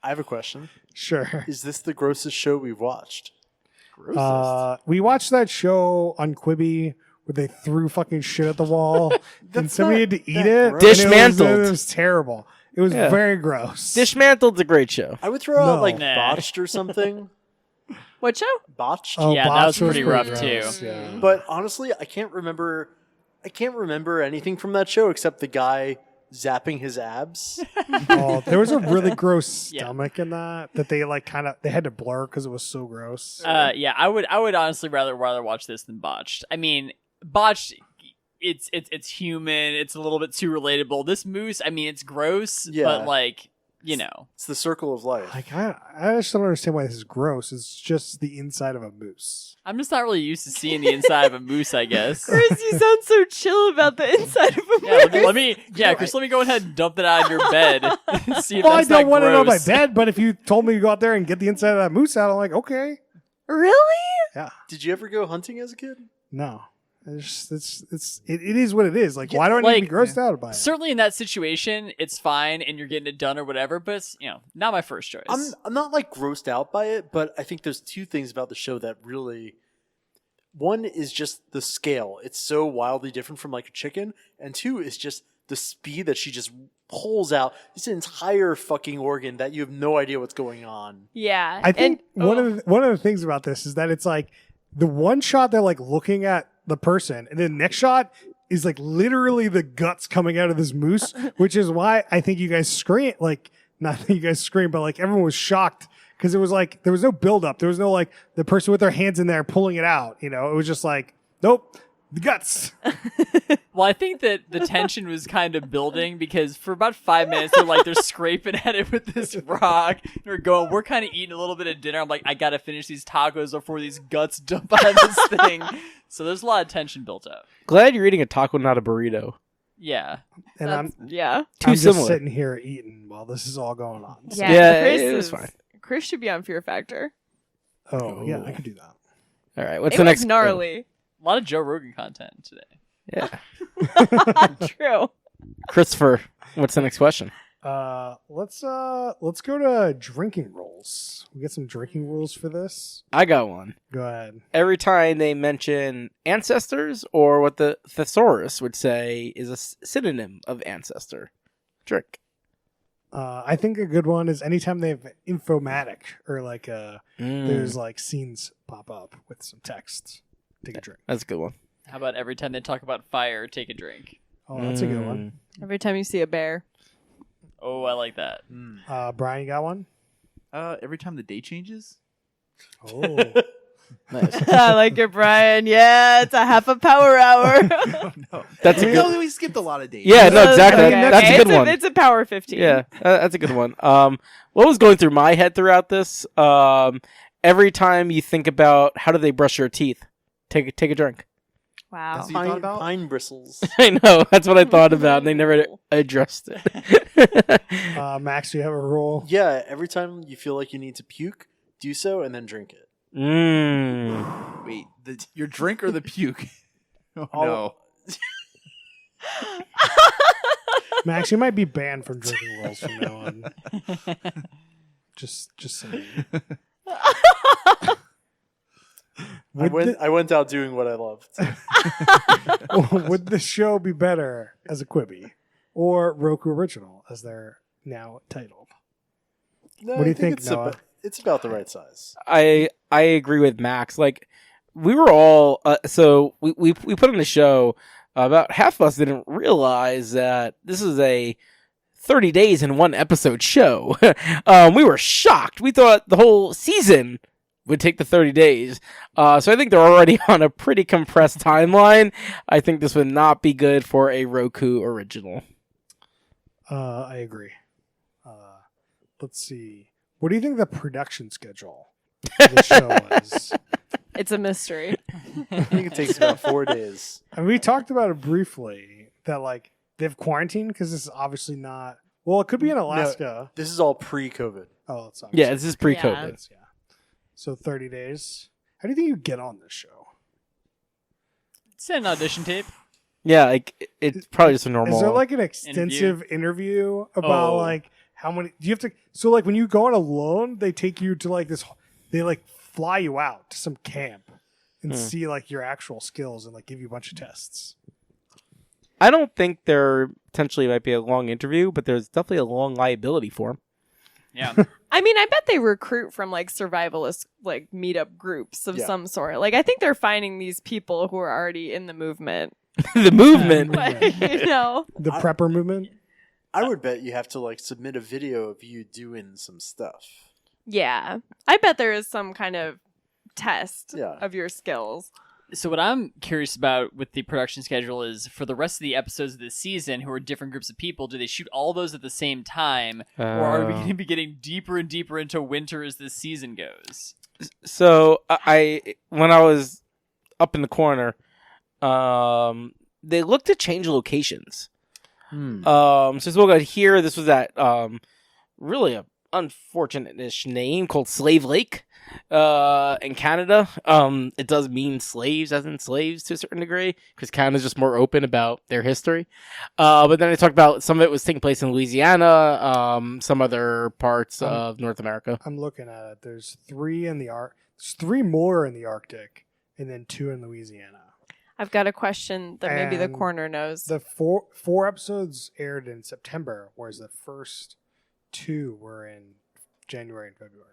I have a question. Sure. Is this the grossest show we've watched? We watched that show on Quibi where they threw fucking shit at the wall and somebody had to eat it. gross. and Dismantled. It was terrible. It was Yeah. very gross. Dismantled's a great show. I would throw out No. like Nah. Botched or something. What show? Botched. Oh, Yeah, that Botched was pretty rough, gross, too. Yeah. But honestly, I can't remember anything from that show except the guy zapping his abs. Oh, there was a really gross Yeah. stomach in that they like they had to blur because it was so gross. Yeah, I would honestly rather watch this than Botched. I mean, Botched, it's human. It's a little bit too relatable. This moose, I mean, it's gross, Yeah. but like, you know, It's the circle of life. Like I just don't understand why this is gross. It's just the inside of a moose. I'm just not really used to seeing the inside of a moose, I guess. Chris, you sound so chill about the inside of a Yeah, moose. Chris, let me go ahead and dump that out on your bed. And see if Well, I that's don't not want to know my gross. bed, but if you told me to go out there and get the inside of that moose out, I'm like, okay, Really? Did you ever go hunting as a kid? no. It is what it is. Like, why do I need to be grossed out by it? Certainly in that situation, it's fine and you're getting it done or whatever, but it's, not my first choice. I'm not like grossed out by it, but I think there's two things about the show that really. One is just the scale. It's so wildly different from like a chicken, and two is just the speed that she just pulls out this entire fucking organ that you have no idea what's going on. Yeah. I think And- one of the things about this is that it's like the one shot they're like looking at the person, and then the next shot is like literally the guts coming out of this moose, which is why I think you guys scream. Like, not that you guys scream, but like everyone was shocked because it was like there was no build up. There was no like the person with their hands in there pulling it out. It was just like, nope, the guts. Well, I think that the tension was kind of building because for about 5 minutes they're scraping at it with this rock. We're kind of eating a little bit of dinner. I'm like, I gotta finish these tacos before these guts dump out of this thing. So there's a lot of tension built up. Glad you're eating a taco, not a burrito. Yeah. And That's- I'm yeah. Too just similar. sitting here eating while this is all going on. So- Yeah, Chris it was is- fine. Chris should be on Fear Factor. Oh yeah, I could do that. All right, what's It the was next? gnarly. A lot of Joe Rogan content today. Yeah, True. Christopher, what's the next question? Let's go to drinking rules. We get some drinking rules for this. I got one. Go ahead. Every time they mention ancestors, or what the thesaurus would say is a synonym of ancestor, drink. I think a good one is anytime they have infomatic or like Mm. there's like scenes pop up with some text. Take a drink. That's a good one. How about every time they talk about fire, take a drink? Oh, that's a good one. Every time you see a bear. Oh, I like that. Brian, you got one? Every time the day changes. Oh, Nice. I like it, Brian. Yeah, it's a half a power hour. No, That's a we, good. we skipped a lot of days. Yeah, no, exactly. Okay, That's a good one. It's a power 15. Yeah, that's a good one. What was going through my head throughout this? Every time you think about how do they brush your teeth, take a drink. Wow. That's what you thought about? Pine bristles. I know that's what I thought about, and they never addressed it. Max, do you have a rule? Yeah, every time you feel like you need to puke, do so and then drink it. Wait, your drink or the puke? Oh, All- no. Max, you might be banned from drinking rules from now on. Just saying. I went out doing what I loved. Would the show be better as a Quibi or Roku Original, as they're now titled? No, What do I you think, it's Noah? it's about the right size. I agree with Max. Like we were all so we put on the show. About half of us didn't realize that this is a 30 days in one episode show. We were shocked. We thought the whole season would take the 30 days. So I think they're already on a pretty compressed timeline. I think this would not be good for a Roku original. I agree. Let's see. What do you think the production schedule of the show was? It's a mystery. I think it takes about 4 days. And we talked about it briefly that like they've quarantined because this is obviously not. Well, it could be in Alaska. This is all pre-COVID. Oh, that's Yeah, this is pre-COVID. Yeah. So 30 days. How do you think you get on this show? Send an audition tape. Yeah, like it's probably just a normal. Is there like an extensive interview about Oh. like how many? Do you have to? So like when you go on alone, they take you to like this. They like fly you out to some camp and see like your actual skills and like give you a bunch of tests. I don't think there potentially might be a long interview, but there's definitely a long liability form. Yeah. I mean, I bet they recruit from like survivalist like meetup groups of Yeah. some sort. Like I think they're finding these people who are already in the movement. The movement. Like, you know. The prepper movement. I would bet you have to like submit a video of you doing some stuff. Yeah. I bet there is some kind of test Yeah. of your skills. So what I'm curious about with the production schedule is for the rest of the episodes of this season, who are different groups of people, do they shoot all those at the same time, or are we going to be getting deeper and deeper into winter as this season goes? So I when I was up in the corner, they looked to change locations. So we'll go here. This was at really a unfortunate-ish name called Slave Lake in Canada. It does mean slaves, as in slaves to a certain degree, because Canada's just more open about their history. But then they talked about some of it was taking place in Louisiana, some other parts of North America. I'm looking at it. There's 3 in the There's 3 more in the Arctic, and then 2 in Louisiana. I've got a question that maybe the And corner knows. The four episodes aired in September, whereas the first 2 were in January and February.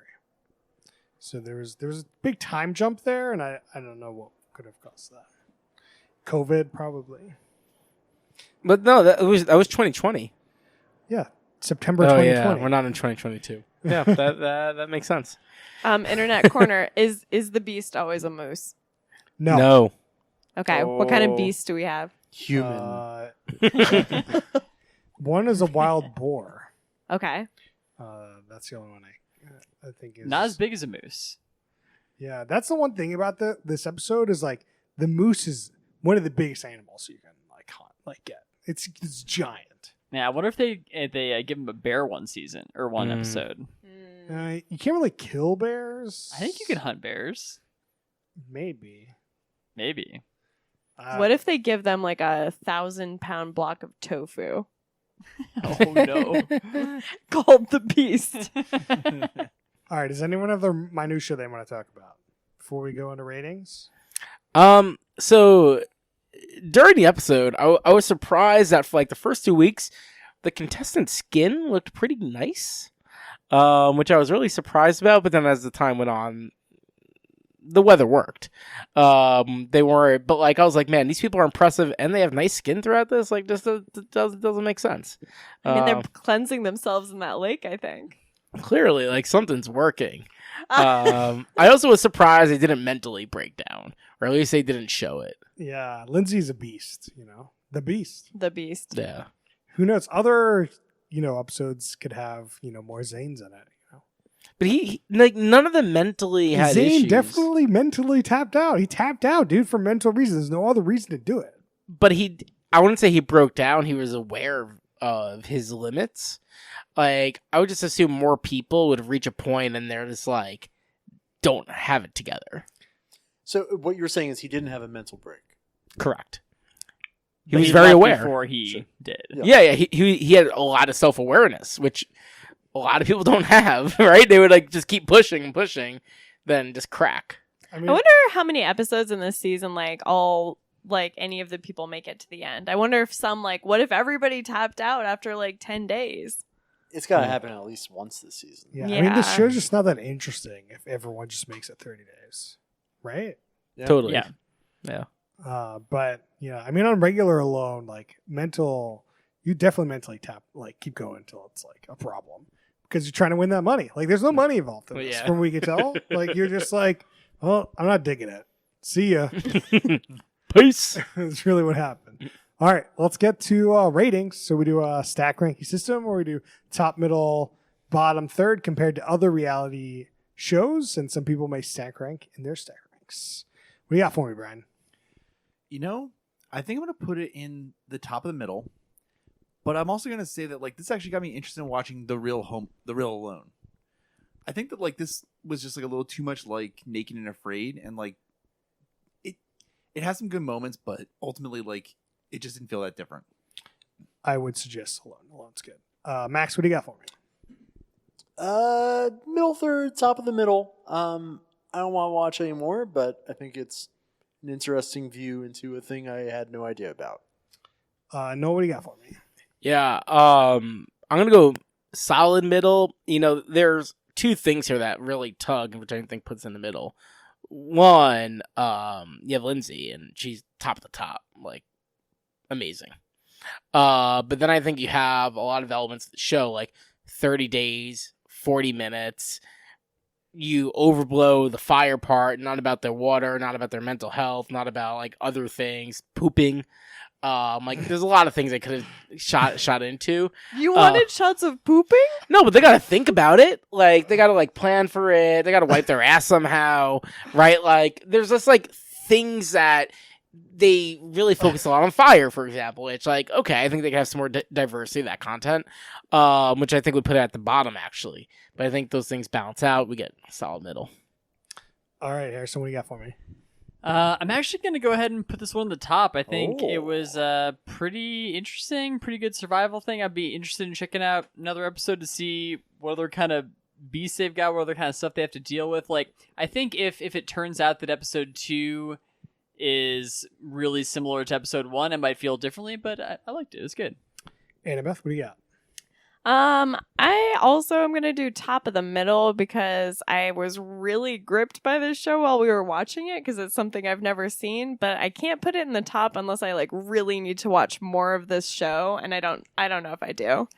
So there was a big time jump there, and I don't know what could have caused that. COVID probably. But no, that was 2020. Yeah, September Oh 2020. yeah, we're not in 2022. Yeah, that makes sense. Internet corner, is the beast always a moose? No. Okay, what kind Oh. of beast do we have? Human. One is a wild boar. Okay. That's the only one I think is Not as big as a moose. Yeah, that's the one thing about this episode is like the moose is one of the biggest animals you can like hunt, like get. It's giant. Yeah, I wonder if they give him a bear one season or one episode. You can't really kill bears. I think you can hunt bears. Maybe. Maybe. What if they give them like a 1,000-pound block of tofu Oh no. called the beast? All right, does anyone have the minutia they want to talk about before we go into ratings? So during the episode, I was surprised that for like the first 2 weeks, the contestant's skin looked pretty nice, which I was really surprised about. But then as the time went on, the weather worked. They weren't, but like I was like, man, these people are impressive, and they have nice skin throughout this. Like, just doesn't make sense. I mean, they're cleansing themselves in that lake, I think. Clearly, like something's working. I also was surprised they didn't mentally break down, or at least they didn't show it. Yeah, Lindsay's a beast, the beast. The beast. Yeah. Who knows? Other, episodes could have, more Zanes in it. But he like none of them mentally had Zane issues. definitely mentally tapped out. He tapped out, dude, for mental reasons. There's no other reason to do it. But I wouldn't say he broke down. He was aware of his limits. Like, I would just assume more people would reach a point and they're just like, don't have it together. So what you're saying is he didn't have a mental break. Correct. He But was very left aware. before he Sure. did. Yeah. He had a lot of self-awareness, which a lot of people don't have, right? They would like just keep pushing and pushing, then just crack. I mean, I wonder how many episodes in this season, any of the people make it to the end. I wonder if what if everybody tapped out after 10 days? It's got to happen at least once this season. yeah, I mean, this Yeah. show's just not that interesting if everyone just makes it 30 days, right? Yeah. Totally. Yeah. Yeah. But I mean, on regular alone, you definitely mentally keep going until it's a problem because you're trying to win that money. Like, there's no money involved in Well, this, yeah. from what we can tell. You're just well, I'm not digging it. See ya. Peace. That's really what happened. All right, let's get to ratings. So we do a stack ranking system, or we do top, middle, bottom, third compared to other reality shows, and some people may stack rank in their stack ranks. What do you got for me, Brian? I think I'm going to put it in the top of the middle, but I'm also going to say that this actually got me interested in watching The Real Alone. I think that this was just a little too much Naked and Afraid, and it has some good moments, but ultimately it just didn't feel that different. I would suggest Alone. Alone's good. Max, what do you got for me? Middle third, top of the middle. I don't want to watch anymore, but I think it's an interesting view into a thing I had no idea about. Noah, what do you got for me? Yeah. I'm going to go solid middle. There's 2 things here that really tug, which I think puts in the middle. One, you have Lindsay, and she's top of the top, amazing. But then I think you have a lot of elements of the show, 30 days, 40 minutes. you overblow the fire part, not about their water, not about their mental health, not about like other things, pooping. Like there's a lot of things they could have shot into. You wanted shots of pooping? No, but they gotta think about it. Like they gotta like plan for it. They gotta wipe their ass somehow, right? Like there's just like things that they really focus a lot on fire, for example. It's like, okay, I think they could have some more diversity of that content, which I think would put it at the bottom actually. But I think those things balance out. We get a solid middle. All right, Harrison, what do you got for me? I'm actually going to go ahead and put this one at the top. I think it was pretty interesting, pretty good survival thing. I'd be interested in checking out another episode to see what other kind of beasts they've got, what other kind of stuff they have to deal with. Like, I think if it turns out that episode 2 is really similar to episode 1, it might feel differently, but I liked it. It was good. Annabeth, what do you got? I also am gonna do top of the middle because I was really gripped by this show while we were watching it because it's something I've never seen, but I can't put it in the top unless I like really need to watch more of this show, and I don't know if I do.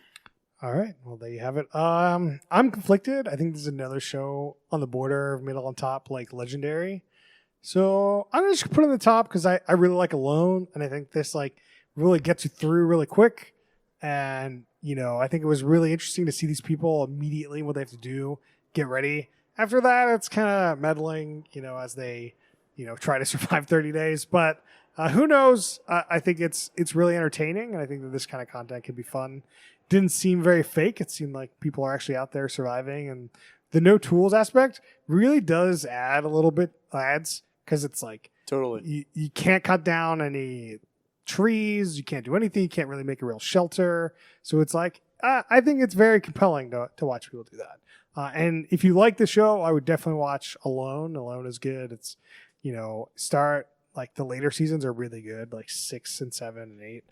All right, well there you have it. I'm conflicted. I think this is another show on the border of middle and top, like Legendary. So I'm gonna just put it in the top because I really like Alone, and I think this like really gets you through really quick. And you know, I think it was really interesting to see these people immediately what they have to do, get ready. After that, it's kind of meddling, you know, as they, you know, try to survive 30 days. But who knows? I think it's really entertaining, and I think that this kind of content can be fun. Didn't seem very fake. It seemed like people are actually out there surviving, and the no tools aspect really does add a little bit, because it's like Totally. you can't cut down any trees, you can't do anything, you can't really make a real shelter. So it's like I think it's very compelling to watch people do that. And if you like the show, I would definitely watch Alone. Alone is good. It's, you know, start like the later seasons are really good, like 6 and 7 and 8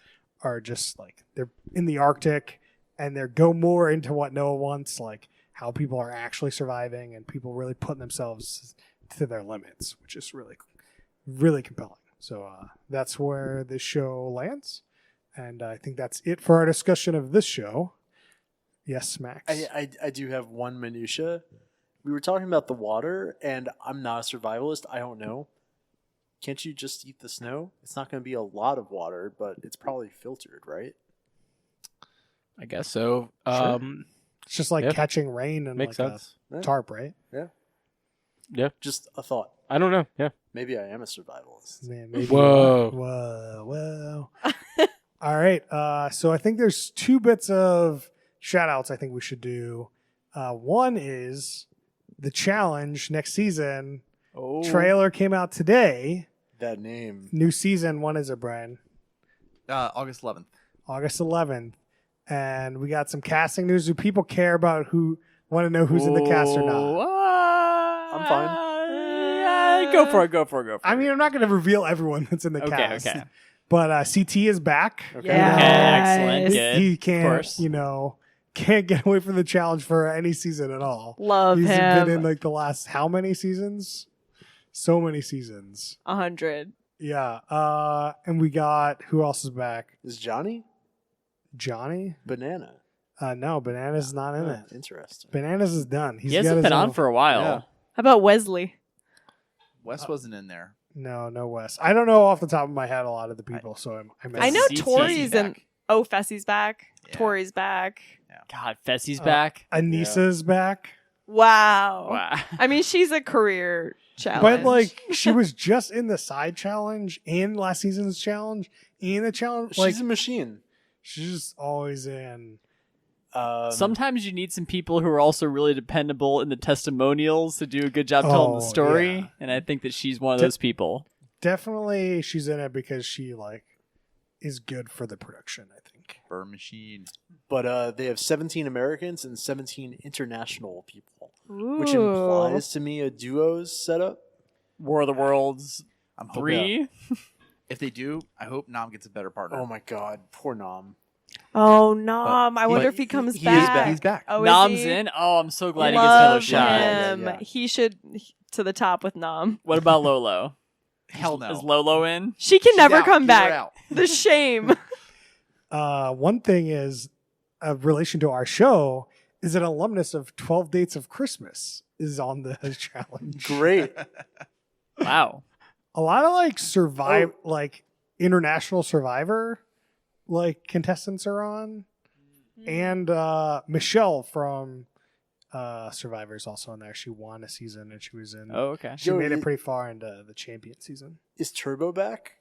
are just like they're in the Arctic, and they go more into what Noah wants, like how people are actually surviving and people really putting themselves to their limits, which is really, really compelling. So that's where this show lands. And I think that's it for our discussion of this show. Yes, Max. I do have one minutia. We were talking about the water, and I'm not a survivalist. I don't know. Can't you just eat the snow? It's not going to be a lot of water, but it's probably filtered, right? I guess so. Sure. It's just like Yeah. catching rain and Makes like sense. a tarp, right? Yeah. Just a thought. I don't know. Yeah. Maybe I am a survivalist. Man, maybe. Whoa. Whoa. All right. So I think there's 2 bits of shout outs I think we should do. One is the challenge next season. Oh, Trailer came out today. that name. New season. When is it, Brian? August 11th. August 11th. And we got some casting news. Do people care about want to know who's in the cast or not? I'm fine. Go for it. I mean, I'm not going to reveal everyone that's in the cast. Okay. But CT is back. Okay. Yeah. Excellent. Yes. Good. He Of can't, course. can't get away from the challenge for any season at all. Love He's him. been in like the last how many seasons? So many seasons. 100. Yeah. And we got, who else is back? Is Johnny Johnny? Banana? No, Bananas is not in it. Interesting. Bananas is done. He got hasn't his been on own- for a while. Yeah. How about Wesley? Wes wasn't in there. No Wes. I don't know off the top of my head a lot of the people, so I I know CT Tori's in. back. Oh, Fessy's back. Yeah. Tori's back. God, Fessy's back. Anissa's back. Wow. Wow. I mean, she's a career challenge. But like she was just in the side challenge and last season's challenge and the challenge. Like She's a machine. she's just always in. Sometimes you need some people who are also really dependable in the testimonials to do a good job telling Oh, the story, yeah. and I think that she's one of those people. Definitely, she's in it because she like is good for the production. I think. Burn machine. But they have 17 Americans and 17 international people, Ooh. which implies to me a duos setup. War of the Worlds I'm hoping 3. if they do, I hope Nam gets a better partner. Oh my god, poor Nam. Oh, Nom. I wonder but if he comes he is back. back. He's back. Oh, is Nom's he? in. Oh, I'm so glad Love he gets another shot. him. Yeah. He should to the top with Nom. What about Lolo? Hell no. Is Lolo in? She can She's never out. come Get her back. out. The shame. One thing is, relation to our show, is an alumnus of 12 Dates of Christmas is on the challenge. Great. Wow. A lot of like like international Survivor like contestants are on, and Michelle from Survivor is also on there. She won a season and she was in. Oh, okay. She Yo, made it pretty far into the champion season. Is Turbo back?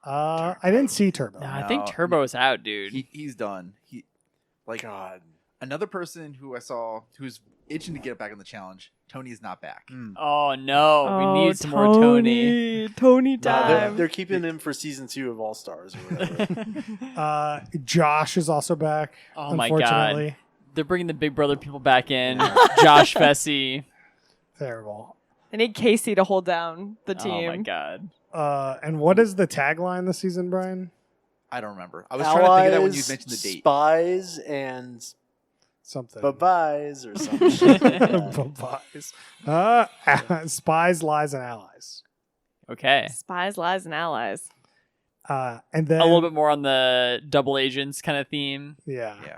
I didn't see Turbo. Nah, I think No. Turbo's out, dude. He's done. Like God. another person who I saw who's itching to get back in the challenge. Tony is not back. Oh no, Oh, we need some more Tony. Tony Nah, they're, time. they're keeping him for season 2 of All Stars or whatever. Josh is also back. Oh my god, unfortunately. they're bringing the Big Brother people back in. Josh Fessy. Terrible. I need Casey to hold down the team. Oh my god. And what is the tagline this season, Brian? I don't remember. I was trying to think of that when you Allies, mentioned the date. Spies, and Something. bye-byes or some shit. Spies. Spies, lies, and allies. Okay. Spies, lies, and allies. And then A little bit more on the double agents kind of theme. Yeah. Yeah.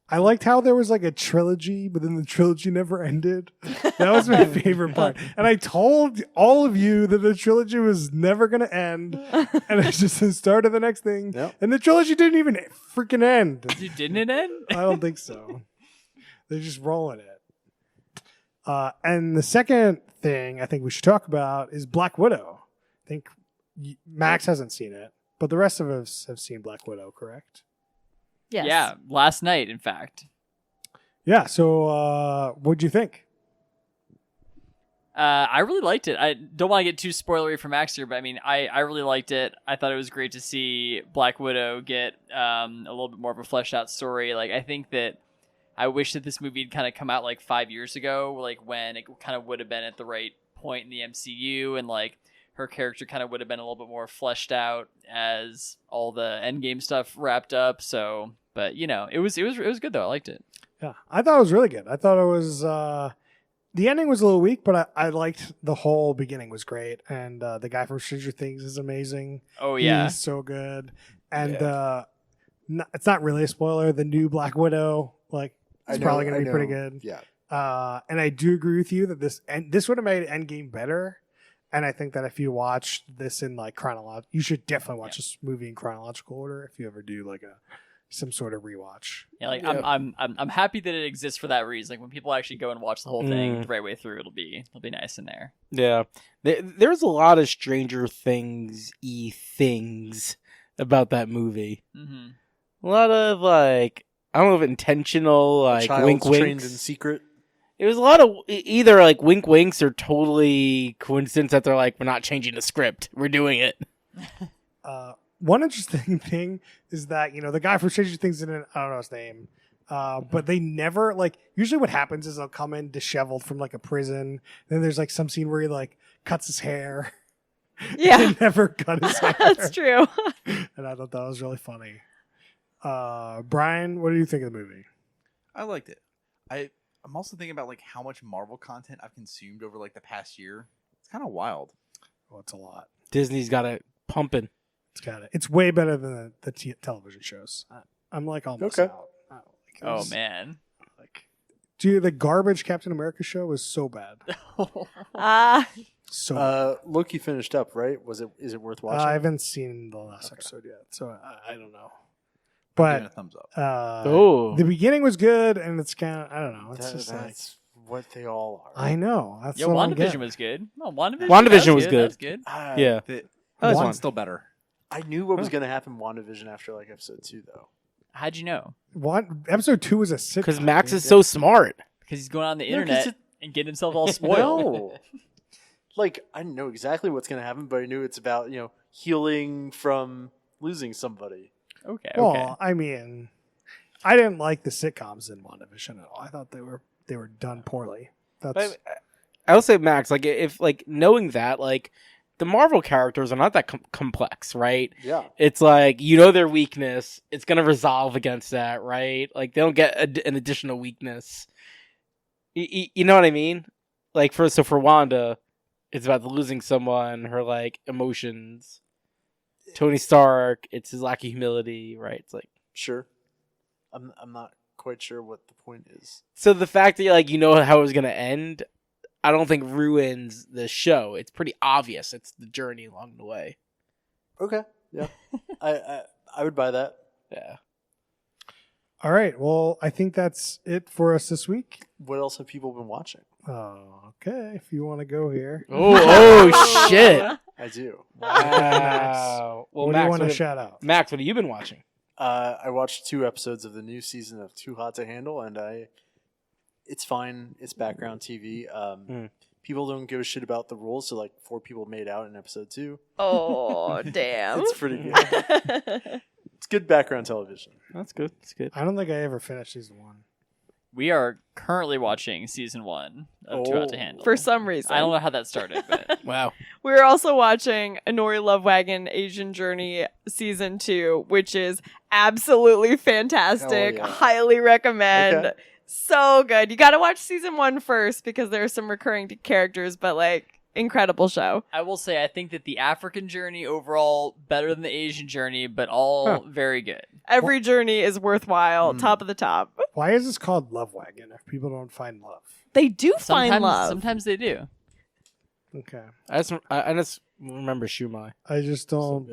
I liked how there was like a trilogy, but then the trilogy never ended. That was my favorite part. And I told all of you that the trilogy was never going to end. And it's just the start of the next thing. Yep. And the trilogy didn't even freaking end. Dude, didn't it end? I don't think so. They're just rolling it. And the second thing I think we should talk about is Black Widow. I think Max hasn't seen it, but the rest of us have seen Black Widow, correct? Yes. Yeah, last night, in fact. Yeah. So what'd you think? I really liked it. I don't want to get too spoilery for Max here, but I mean, I really liked it. I thought it was great to see Black Widow get a little bit more of a fleshed out story. Like, I think that I wish that this movie had kind of come out like 5 years ago, like when it kind of would have been at the right point in the MCU, and like her character kind of would have been a little bit more fleshed out as all the Endgame stuff wrapped up. So, but you know, it was good though. I liked it. Yeah, I thought it was really good. I thought it was the ending was a little weak, but I liked the whole beginning was great, and the guy from Stranger Things is amazing. Oh yeah, He's so good, and it's not really a spoiler. The new Black Widow, like, it's probably going to be pretty good. Yeah. And I do agree with you that this would have made Endgame better. And I think that if you watch this in like chronological, you should definitely watch this movie in chronological order if you ever do like some sort of rewatch. yeah. Like Yeah. I'm happy that it exists for that reason. Like when people actually go and watch the whole thing the right way through, it'll be nice in there. Yeah. There's a lot of Stranger Things-y things about that movie. Mm-hmm. A lot of, like, I don't know if intentional, like, Child's wink trained in winks. secret. It was a lot of either, like, wink winks or totally coincidence that they're like, we're not changing the script. We're doing it. One interesting thing is that, the guy from Stranger Things didn't, I don't know his name, but they never, like, usually what happens is they'll come in disheveled from like a prison. Then there's like some scene where he like cuts his hair. Yeah. They never cut his hair. That's true. And I thought that was really funny. Brian, what do you think of the movie? I liked it. I'm also thinking about like how much Marvel content I've consumed over like the past year. It's kind of wild. Well, it's a lot. Disney's got it pumping. It's got it. It's way better than the television shows. I'm like almost Okay. out. I don't like it. Oh was- man. Like, dude, the garbage Captain America show was so bad. So bad. Loki finished up, right? Is it worth watching? I haven't seen the last episode yet, so I don't know. Giving a But thumbs up. Oh. the beginning was good, and it's kind of, I don't know. It's just like, That's what they all are. I know. That's Yo, what I'm WandaVision getting. was good. Oh, WandaVision. WandaVision was good. That was good. Yeah. The was one's fun. still better. I knew what was going to happen in WandaVision after like episode 2, though. How'd you know? Episode 2 was a sitcom. Because Max dude. is so smart. Because he's going on the No, 'cause internet it- and getting himself all spoiled. No. Like, I didn't know exactly what's going to happen, but I knew it's about, healing from losing somebody. Okay. Well, Okay. I mean, I didn't like the sitcoms in WandaVision at all. I thought they were done poorly. That's But I will say, Max, like, if, like, knowing that, like, the Marvel characters are not that complex, right? Yeah. It's like, their weakness. It's going to resolve against that, right? Like, they don't get an additional weakness. You know what I mean? Like, for Wanda, it's about losing someone, her, like, emotions. Tony Stark, it's his lack of humility, right? It's like, Sure. I'm not quite sure what the point is. So the fact that like you know how it was gonna end, I don't think ruins the show. It's pretty obvious. It's the journey along the way. Okay, yeah, I would buy that. Yeah. All right. Well, I think that's it for us this week. What else have people been watching? Oh, okay. If you want to go here. Oh shit! I do. Wow. Well, what do you Max, want to what shout out? Max, what have you been watching? I watched 2 episodes of the new season of Too Hot to Handle, and it's fine. It's background TV. People don't give a shit about the rules, so like 4 people made out in episode 2. Oh, damn. It's pretty good. It's good background television. That's good. That's good. I don't think I ever finished season 1. We are currently watching season 1 of Too Hot to Handle. For some reason. I don't know how that started, but Wow. We're also watching Anori Lovewagon Asian Journey season 2, which is absolutely fantastic. Hell yeah. Highly recommend. Okay. So good. You got to watch season 1 first because there are some recurring characters, but like incredible show. I will say I think that the African journey overall better than the Asian journey, but all very good. Every journey is worthwhile. Top of the top. Why is this called Love Wagon if people don't find love? They do find Sometimes, love. sometimes they do. Okay. I just remember Shumai. I just don't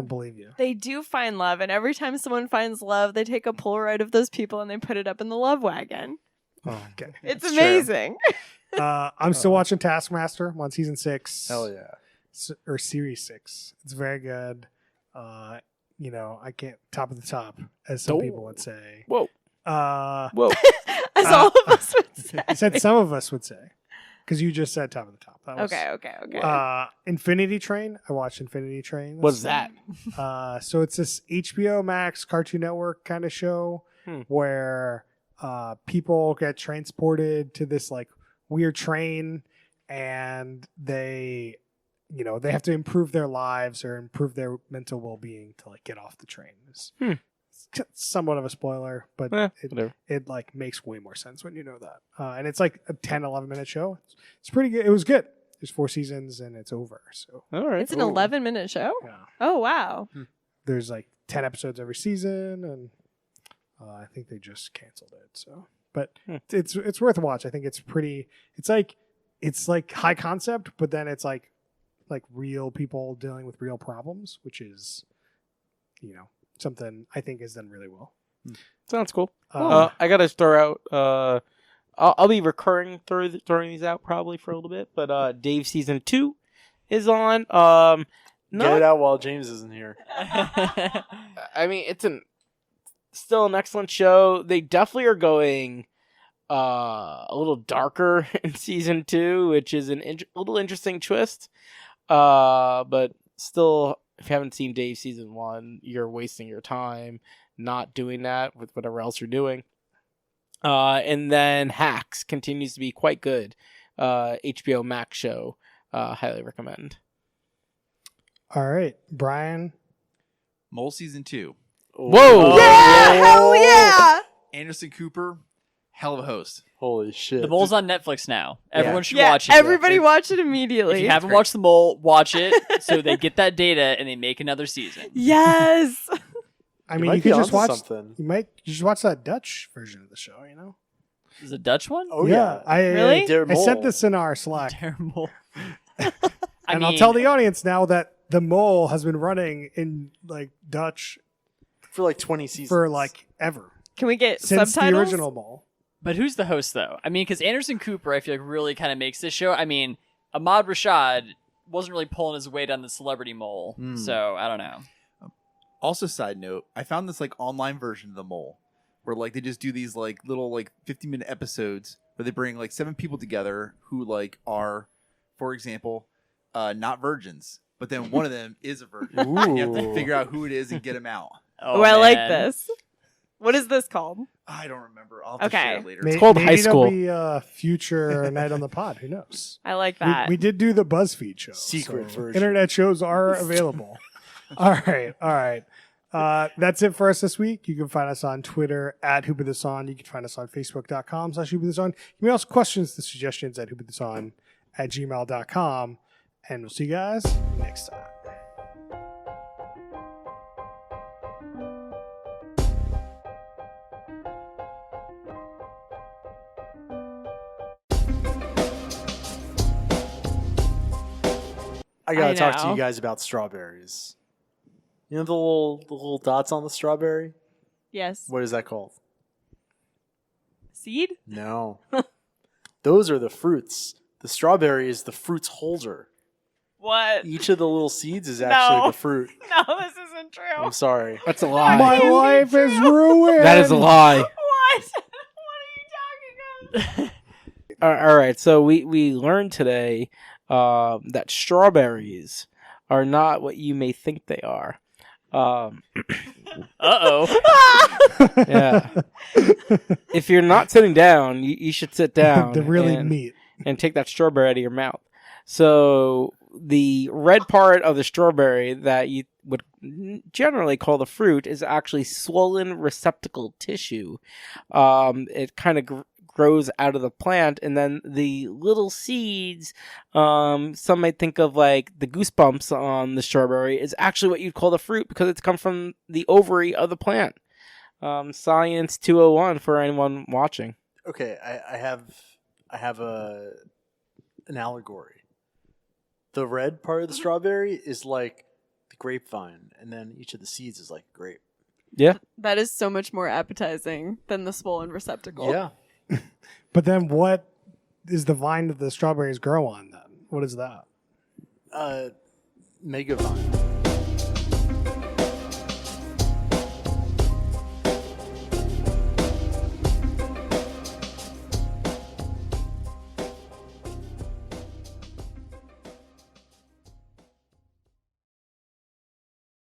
believe you. They do find love, and every time someone finds love, they take a Polaroid of those people and they put it up in the love wagon. Oh, okay. It's It's amazing. I'm still watching Taskmaster. I'm on season 6. Hell yeah. Or series 6. It's very good. I can't top of the top, as some people would say. Whoa. Whoa. As all of us would say. I said some of us would say, because you just said top of the top. That was, Okay. Infinity Train. I watched Infinity Train. What's that? So it's this HBO Max Cartoon Network kind of show where people get transported to this like weird train, and they have to improve their lives or improve their mental well-being to like get off the train. It's somewhat of a spoiler, but whatever. it like makes way more sense when you know that. And it's like a 10-11 minute show. It's pretty good. It was good. There's 4 seasons and it's over. So All right. It's an 11-minute show? yeah, Oh, wow. there's like 10 episodes every season, and I think they just canceled it. So, but it's worth a watch. I think it's pretty. It's like high concept, but then it's like real people dealing with real problems, which is something I think is done really well. Sounds cool. I gotta throw out. I'll be recurring throwing these out probably for a little bit, but Dave season 2 is on. Get it out while James isn't here. I mean, it's still an excellent show. They definitely are going a little darker in season 2, which is a little interesting twist. But still, if you haven't seen Dave season 1, you're wasting your time not doing that with whatever else you're doing. And then Hacks continues to be quite good. HBO Max show. Highly recommend. All right, Brian. Mole season 2. Whoa! Yeah! Hell yeah! Anderson Cooper, hell of a host. Holy shit. The Mole's on Netflix now. Everyone should Yeah, watch it. everybody watch it immediately. If you haven't watched The Mole, watch it so they get that data and they make another season. Yes! I You mean, might you be could just onto watch. something. You just watch that Dutch version of the show. Is it a Dutch one? Oh yeah. Really? Dare I said Mole. this in our Slack, Terrible. and I'll tell the audience now that the Mole has been running in like Dutch for like 20 seasons. for like ever Can we get since subtitles? the original Mole. But who's the host, though? I mean, because Anderson Cooper, I feel like, really kind of makes this show. I mean, Ahmad Rashad wasn't really pulling his weight on the Celebrity Mole, so I don't know. Also, side note, I found this like online version of the Mole, where like they just do these like little like 50-minute episodes where they bring like 7 people together who like are, for example, not virgins, but then one of them is a virgin. And you have to figure out who it is and get him out. Oh, I like man. this. What is this called? I don't remember. I'll have to Okay. share it later. It's called maybe High School. There'll be a future night on the pod. Who knows? I like that. We did do the BuzzFeed show. Secret so version. Internet shows are available. All right. That's it for us this week. You can find us on Twitter at whoputthison. You can find us on Facebook.com/whoputthison. You may also questions and suggestions at whoputthison@gmail.com. And we'll see you guys next time. I gotta talk to know. you guys about strawberries. You know the little dots on the strawberry? Yes. What is that called? Seed? No. Those are the fruits. The strawberry is the fruit's holder. What? Each of the little seeds is actually No. the fruit. No, this isn't true. I'm sorry. That's a lie. My life is ruined. That is a lie. What? What are you talking about? All right, so we learned today that strawberries are not what you may think they are. Yeah. If you're not sitting down, you should sit down. They're really and, meat. and take that strawberry out of your mouth. So the red part of the strawberry that you would generally call the fruit is actually swollen receptacle tissue. It kind of grows out of the plant, and then the little seeds, some might think of like the goosebumps on the strawberry, is actually what you'd call the fruit because it's come from the ovary of the plant. Science 201 for anyone watching. Okay, I have an allegory. The red part of the strawberry is like the grapevine, and then each of the seeds is like a grape. Yeah. That is so much more appetizing than the swollen receptacle. Yeah. But then what is the vine that the strawberries grow on then? What is that? Megavine.